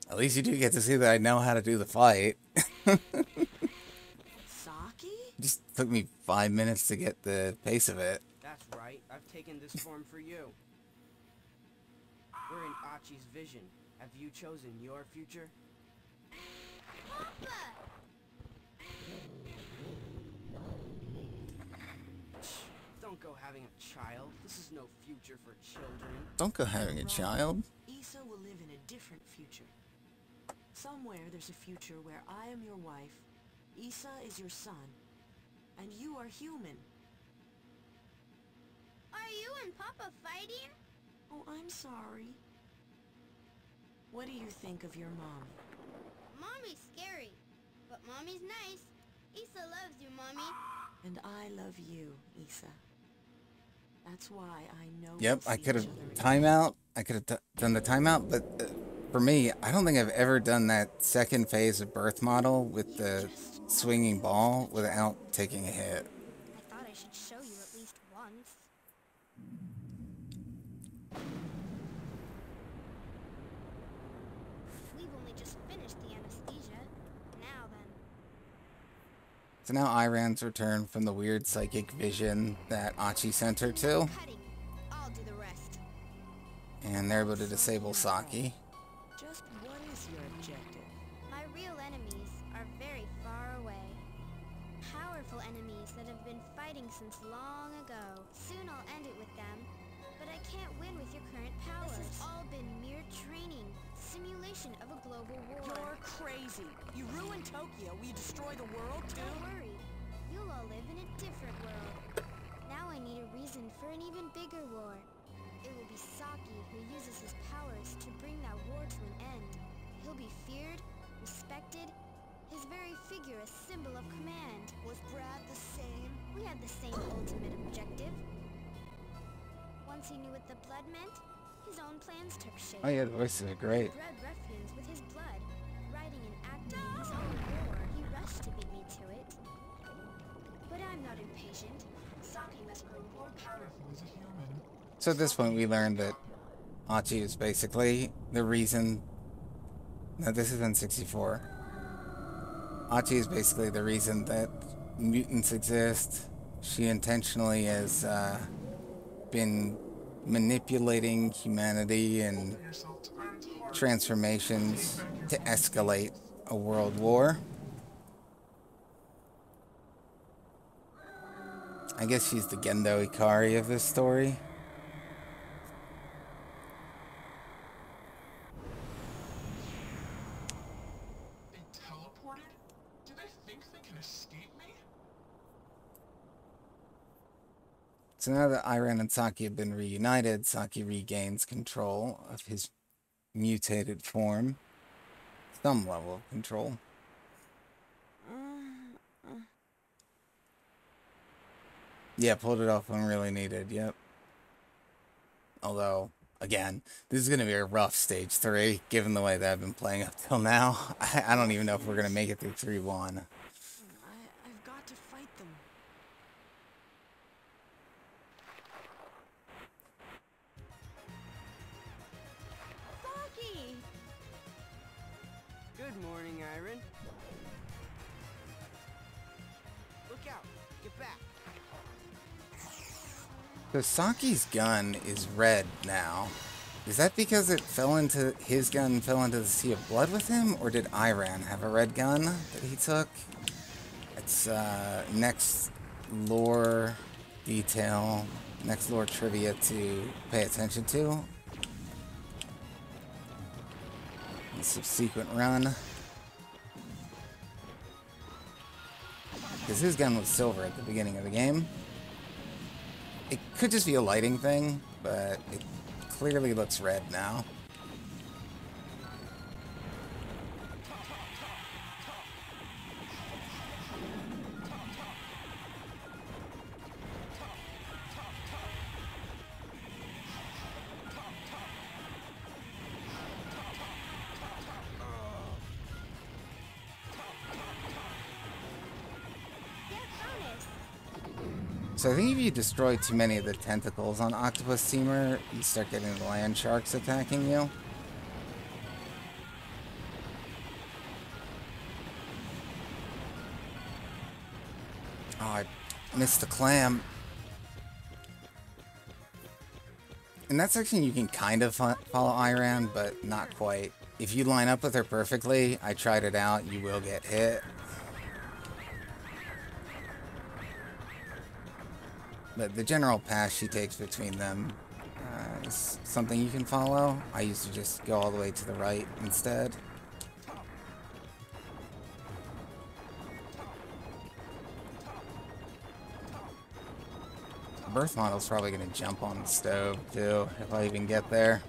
At least you do get to see that I know how to do the fight. Saki? Just took me 5 minutes to get the pace of it. That's right. I've taken this form for you. We're in Achi's vision. Have you chosen your future? Don't go having a child. This is no future for children. Don't go having a child. Issa will live in a different future. Somewhere there's a future where I am your wife, Issa is your son, and you are human. Are you and Papa fighting? Oh, I'm sorry. What do you think of your mom? Mommy's scary, but Mommy's nice. Issa loves you, Mommy. And I love you, Issa. That's why I know. Yep, we'll I see could have each other again. timeout. I could have done the timeout, but for me, I don't think I've ever done that second phase of birth model with the swinging ball without taking a hit. I thought I should show you at least once. We've only just finished the anesthesia. Now then. So now Airan's returned from the weird psychic vision that Achi sent her to, Cutting. I'll do the rest. and they're able to disable Saki. Just what is your objective? My real enemies are very far away. Powerful enemies that have been fighting since long ago. Soon I'll end it with them, but I can't win with your current powers. This has all been mere training, simulation of a global war. You're crazy. You ruined Tokyo. Will you destroy the world too? Don't worry, you'll all live in a different world. Now I need a reason for an even bigger war. It will be Saki who uses his powers to bring that war to an end. He'll be feared, respected, his very figure a symbol of command. Was Brad the same? We had the same ultimate objective. Once he knew what the blood meant, his own plans took shape. Oh yeah, the voices are great. He bred Ruffians with his blood, writing and acting in his own war. He rushed to beat me to it. But I'm not impatient. Saki must grow more powerful as a human. So at this point, we learned that Achi is basically the reason. No, this is N64. Achi is basically the reason that mutants exist. She intentionally has been manipulating humanity and transformations to escalate a world war. I guess she's the Gendo Ikari of this story. They teleported? Do they think they can escape me? So now that Airan and Saki have been reunited, Saki regains control of his mutated form. Some level of control. Yeah, pulled it off when really needed, yep. Although, again, this is going to be a rough stage 3, given the way that I've been playing up till now. I don't even know if we're going to make it through 3-1. I've got to fight them. Saki! Good morning, Airan. Look out! Get back! So Saki's gun is red now. Is that because his gun fell into the sea of blood with him? Or did Airan have a red gun that he took? It's next lore detail, next lore trivia to pay attention to. The subsequent run. Because his gun was silver at the beginning of the game. It could just be a lighting thing, but it clearly looks red now. So I think if you destroy too many of the tentacles on Octopus Teamer, you start getting the land sharks attacking you. Oh, I missed the clam. In that section you can kind of follow Airan, but not quite. If you line up with her perfectly, I tried it out, you will get hit. But the general path she takes between them is something you can follow. I used to just go all the way to the right instead. Birth model's probably going to jump on the stove too, if I even get there.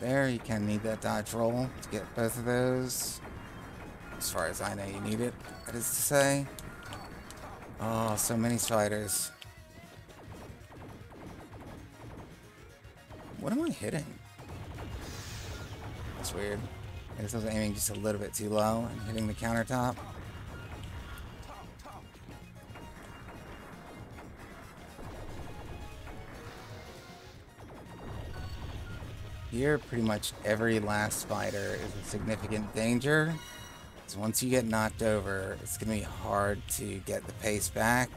There, you can need that dodge roll to get both of those. As far as I know, you need it, that is to say. Oh, so many spiders. What am I hitting? That's weird. I guess I was aiming just a little bit too low and hitting the countertop. Here, pretty much every last spider is a significant danger. So once you get knocked over, it's going to be hard to get the pace back.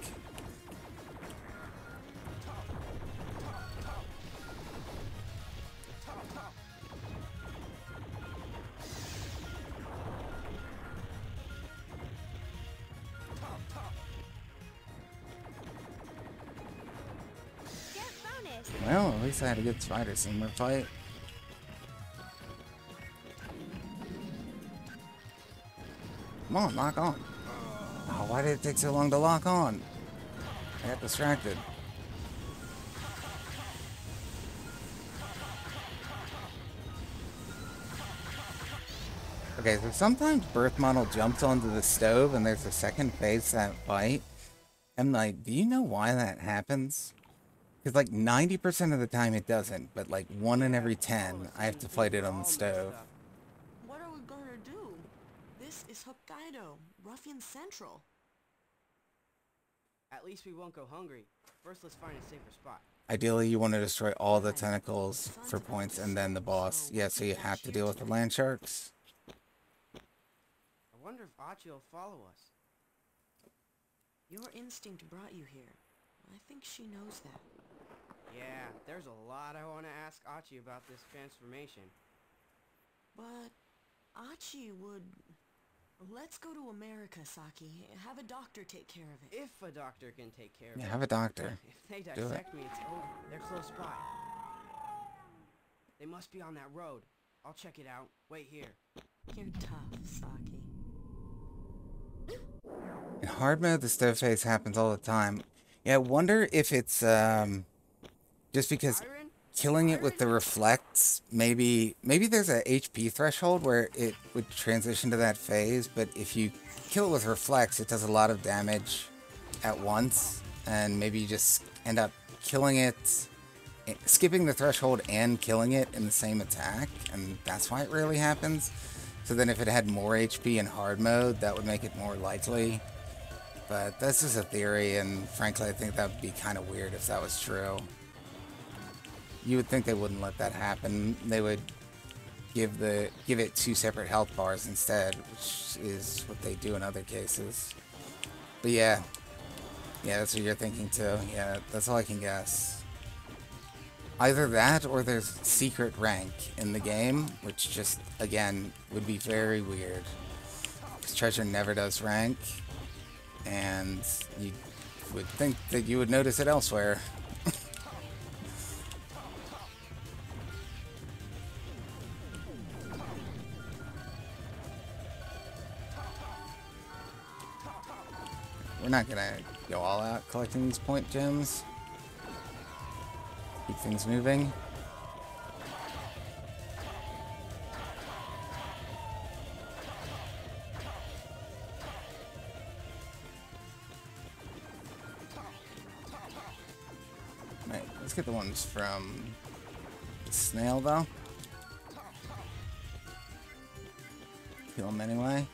Well, at least I had a good spider seamer fight. Come on, lock on. Oh, why did it take so long to lock on? I got distracted. Okay, so sometimes Birth Model jumps onto the stove and there's a second phase to that fight. I'm like, do you know why that happens? Because like 90% of the time it doesn't, but like 1 in every 10, I have to fight it on the stove. What are we gonna do? This is Hokkaido, Ruffian Central. At least we won't go hungry. First, let's find a safer spot. Ideally, you want to destroy all the tentacles for points and then the boss. Yeah, so you have to deal with the land sharks. I wonder if Achi will follow us. Your instinct brought you here. I think she knows that. Yeah, there's a lot I want to ask Achi about this transformation. But Achi would... Let's go to America, Saki. Have a doctor take care of it. If a doctor can take care of it. Yeah, have a doctor. If they dissect me, it's over. They're close by. They must be on that road. I'll check it out. Wait here. You're tough, Saki. In hard mode, the stove phase happens all the time. Yeah, I wonder if it's just because killing it with the reflects, maybe there's a HP threshold where it would transition to that phase, but if you kill it with reflects, it does a lot of damage at once, and maybe you just end up killing it, skipping the threshold and killing it in the same attack, and that's why it rarely happens. So then if it had more HP in hard mode, that would make it more likely. But that's just a theory, and frankly, I think that would be kind of weird if that was true. You would think they wouldn't let that happen. They would give it 2 separate health bars instead, which is what they do in other cases. But yeah, that's what you're thinking too. Yeah, that's all I can guess. Either that or there's secret rank in the game, which just, again, would be very weird. Because Treasure never does rank, and you would think that you would notice it elsewhere. We're not gonna go all out collecting these point gems. Keep things moving. Right, let's get the ones from the snail though. Kill them anyway.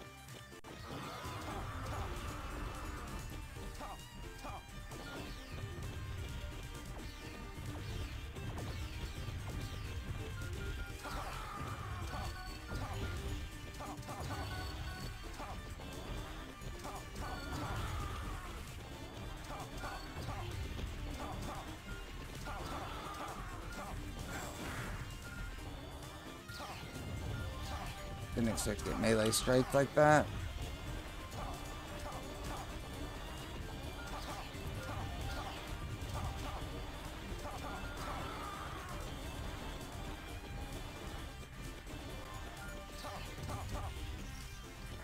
Didn't expect to get melee strike like that.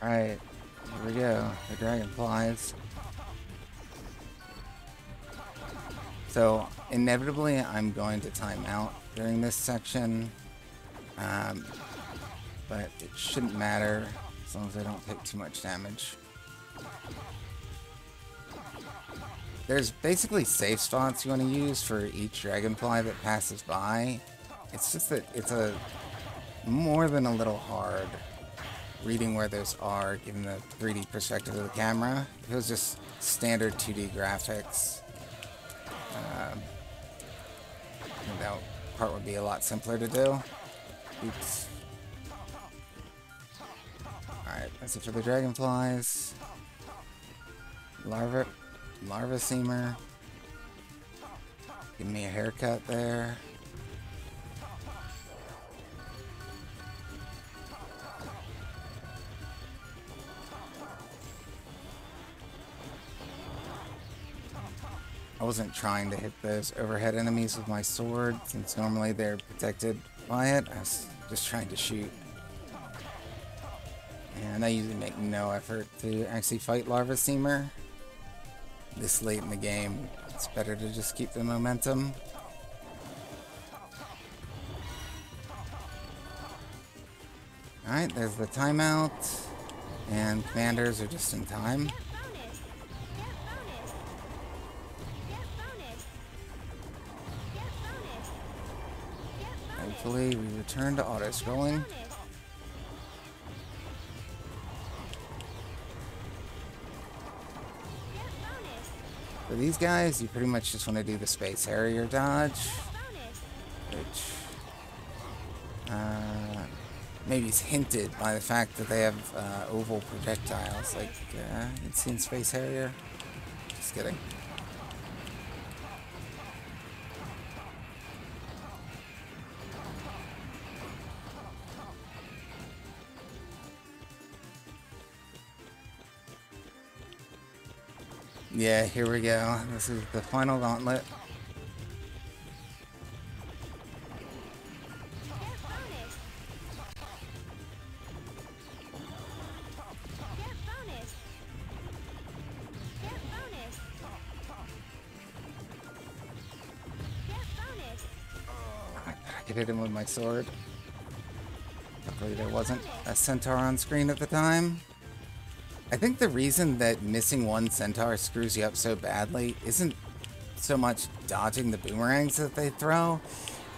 Alright, here we go. The dragonflies. So, inevitably, I'm going to time out during this section. But it shouldn't matter as long as I don't take too much damage. There's basically safe spots you want to use for each dragonfly that passes by. It's just that it's more than a little hard reading where those are given the 3D perspective of the camera. If it was just standard 2D graphics, I think that part would be a lot simpler to do. Oops. Alright, that's it for the dragonflies. Larva seamer. Give me a haircut there. I wasn't trying to hit those overhead enemies with my sword, since normally they're protected by it. I was just trying to shoot. And I usually make no effort to actually fight Larva Seamer. This late in the game, it's better to just keep the momentum. Alright, there's the timeout. And commanders are just in time. Hopefully we return to auto-scrolling. For these guys, you pretty much just want to do the Space Harrier dodge, which maybe is hinted by the fact that they have oval projectiles, like you'd seen Space Harrier. Just kidding. Yeah, here we go. This is the final gauntlet. I could hit him with my sword. Luckily there wasn't a centaur on screen at the time. I think the reason that missing one centaur screws you up so badly isn't so much dodging the boomerangs that they throw,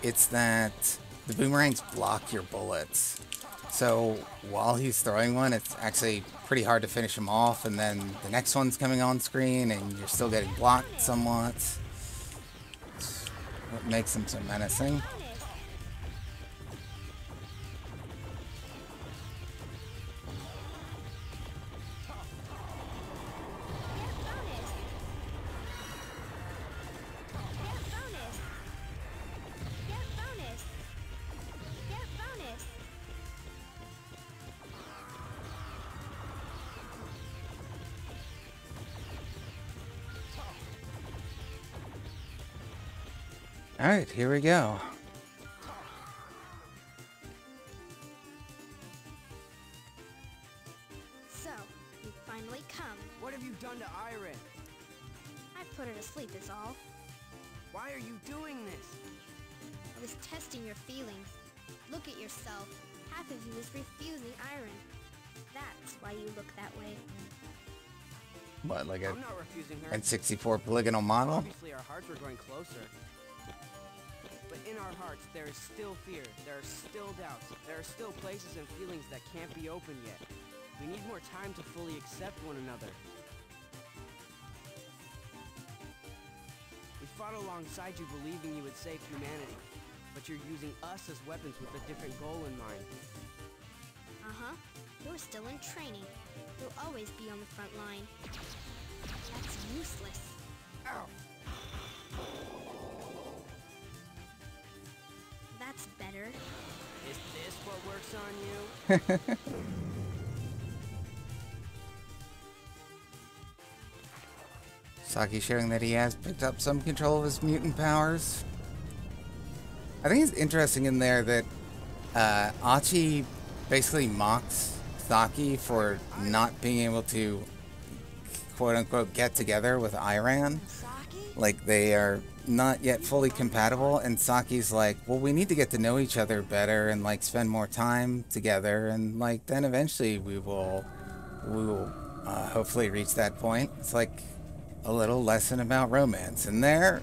it's that the boomerangs block your bullets. So while he's throwing one, it's actually pretty hard to finish him off, and then the next one's coming on screen and you're still getting blocked somewhat. It's what makes him so menacing. Alright, here we go. So, you finally come. What have you done to Airan? I put her to sleep is all. Why are you doing this? I was testing your feelings. Look at yourself. Half of you is refusing Airan. That's why you look that way. What, like a I'm not refusing her. N64 polygonal model? Obviously our hearts were going closer. But in our hearts, there is still fear. There are still doubts. There are still places and feelings that can't be opened yet. We need more time to fully accept one another. We fought alongside you believing you would save humanity. But you're using us as weapons with a different goal in mind. Uh-huh. You're still in training. You'll always be on the front line. That's useless. Ow! That's better. Is this what works on you? Saki showing that he has picked up some control of his mutant powers. I think it's interesting in there that Achi basically mocks Saki for not being able to quote-unquote get together with Airan. Like, they are not yet fully compatible, and Saki's like, well, we need to get to know each other better and like spend more time together, and like then eventually we will hopefully reach that point. It's like a little lesson about romance in there.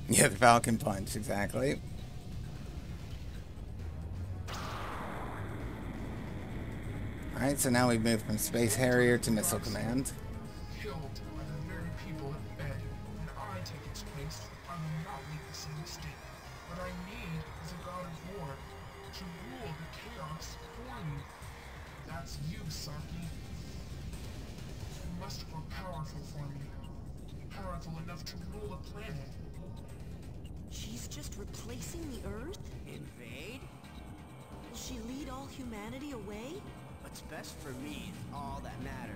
Yeah, the Falcon Punch, exactly. Alright, so now we've moved from Space Harrier to Missile Command. Killed by the very people at bed. When I take its place, I will not make the same mistake. What I need is a god of war to rule the chaos for me. That's you, Saki. You must grow powerful for me. Powerful enough to rule a planet. She's just replacing the Earth? Invade? Will she lead all humanity away? What's best for me is all that matters.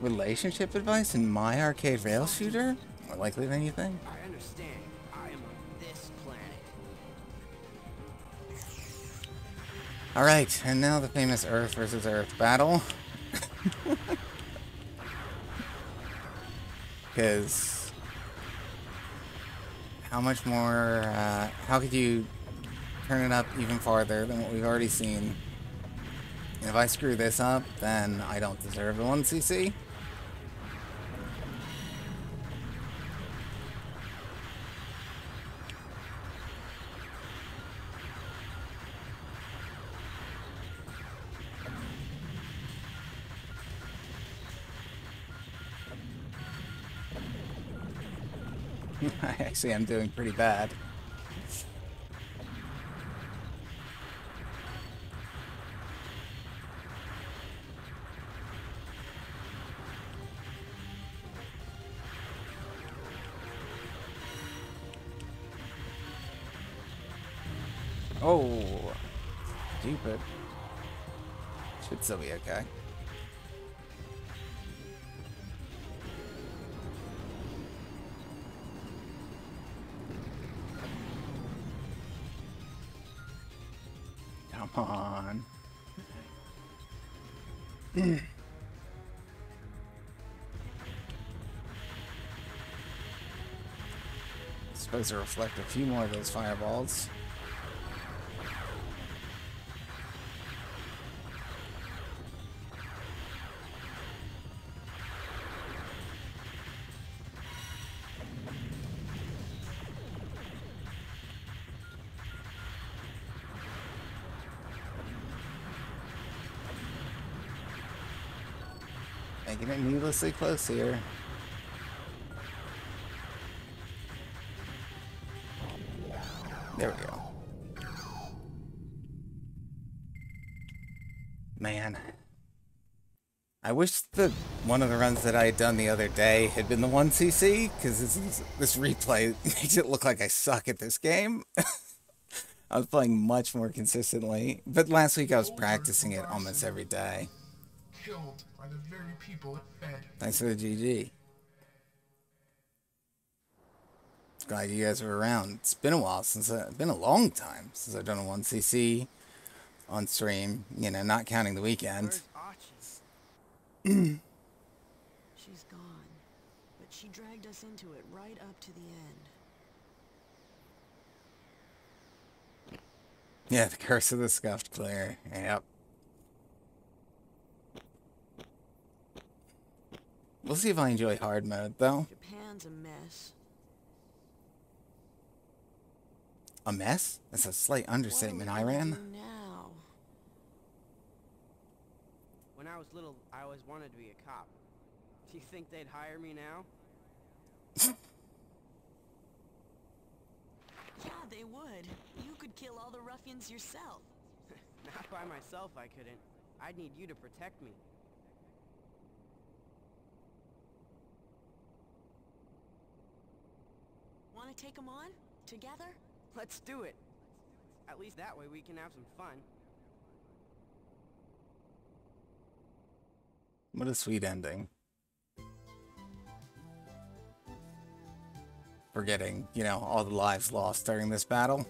Relationship advice in my arcade rail shooter? More likely than you think. I understand. I am of this planet. Alright, and now the famous Earth versus Earth battle. Because how much more, how could you turn it up even farther than what we've already seen? And if I screw this up, then I don't deserve the 1cc. I actually am doing pretty bad. Oh, stupid. Should still be okay. Come on. Supposed to reflect a few more of those fireballs. Making it needlessly close here. There we go. Man. I wish that one of the runs that I had done the other day had been the 1cc, because this replay makes it look like I suck at this game. I was playing much more consistently, but last week I was practicing it almost every day. Killed by the very people it fed. Thanks for the GG. Glad you guys were around. It's been a while been a long time since I've done a 1cc on stream, you know, not counting the weekend. Where's Achi? She's gone, but she dragged us into it right up to the end. Yeah, the curse of the scuffed clear. Yep. We'll see if I enjoy hard mode, though. Japan's a mess. A mess? That's a slight understatement, Airan. Now? When I was little, I always wanted to be a cop. Do you think they'd hire me now? Yeah, they would. You could kill all the ruffians yourself. Not by myself, I couldn't. I'd need you to protect me. Want to take them on? Together? Let's do it. At least that way we can have some fun. What a sweet ending. Forgetting, you know, all the lives lost during this battle.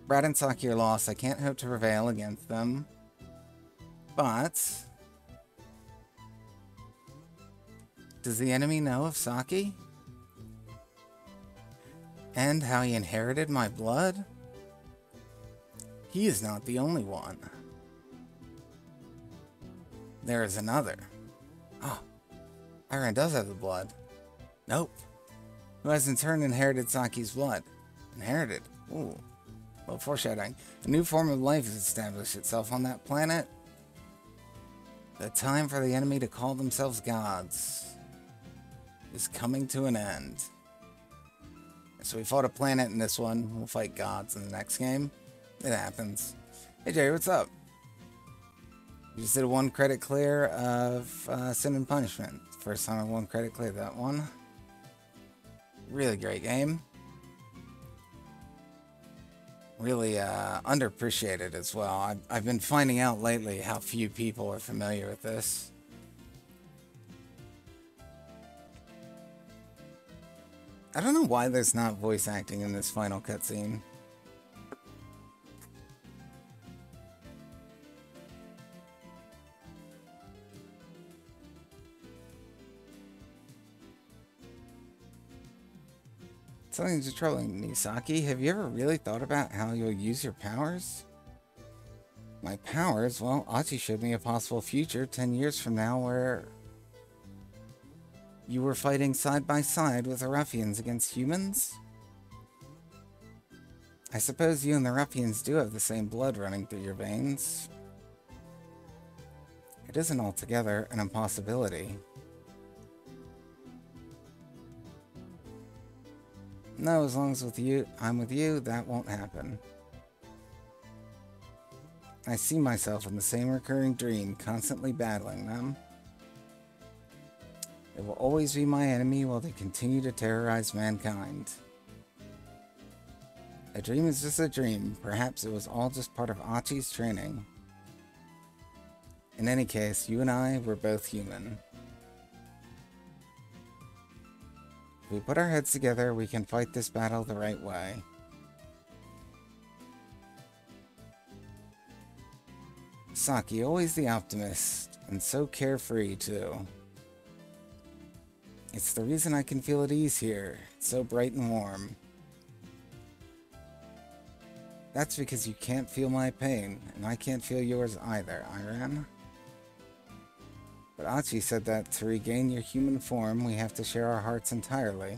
Brad and Saki are lost. I can't hope to prevail against them. But does the enemy know of Saki? And how he inherited my blood? He is not the only one. There is another. Oh, Airan does have the blood. Nope. Who has in turn inherited Saki's blood? Inherited? Ooh. Well, foreshadowing. A new form of life has established itself on that planet. The time for the enemy to call themselves gods is coming to an end. So we fought a planet in this one. We'll fight gods in the next game. It happens. Hey Jerry, what's up? You just did a 1 credit clear of Sin and Punishment. First time I 1 credit clear that one. Really great game. Really underappreciated as well. I've been finding out lately how few people are familiar with this. I don't know why there's not voice acting in this final cutscene. Something's troubling me, Saki. Have you ever really thought about how you'll use your powers? My powers? Well, Achi showed me a possible future 10 years from now where you were fighting side by side with the Ruffians against humans? I suppose you and the Ruffians do have the same blood running through your veins. It isn't altogether an impossibility. No, as long as I'm with you, that won't happen. I see myself in the same recurring dream, constantly battling them. It will always be my enemy while they continue to terrorize mankind. A dream is just a dream. Perhaps it was all just part of Achi's training. In any case, you and I were both human. If we put our heads together, we can fight this battle the right way. Saki, always the optimist, and so carefree too. It's the reason I can feel at ease here. It's so bright and warm. That's because you can't feel my pain, and I can't feel yours either, Airan. But Achi said that to regain your human form, we have to share our hearts entirely.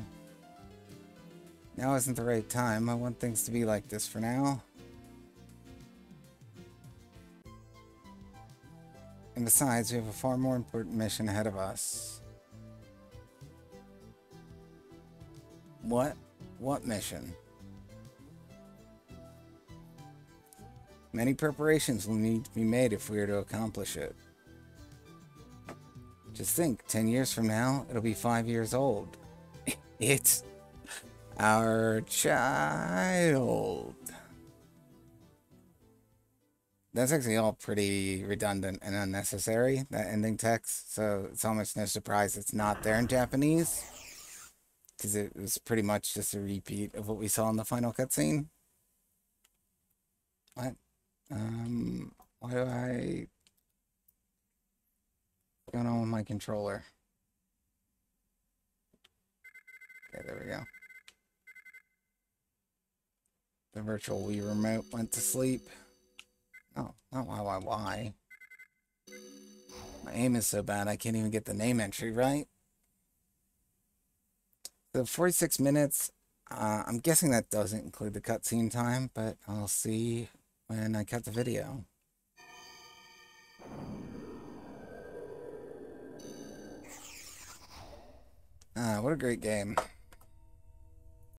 Now isn't the right time. I want things to be like this for now. And besides, we have a far more important mission ahead of us. What? What mission? Many preparations will need to be made if we are to accomplish it. Just think, 10 years from now, it'll be 5 years old. It's our child. That's actually all pretty redundant and unnecessary, that ending text, so it's almost no surprise it's not there in Japanese, because it was pretty much just a repeat of what we saw in the final cutscene. What? Why do I... What's going on with my controller? Okay, there we go. The virtual Wii remote went to sleep. Oh, not why. My aim is so bad I can't even get the name entry right. So 46 minutes, I'm guessing that doesn't include the cutscene time, but I'll see when I cut the video. What a great game.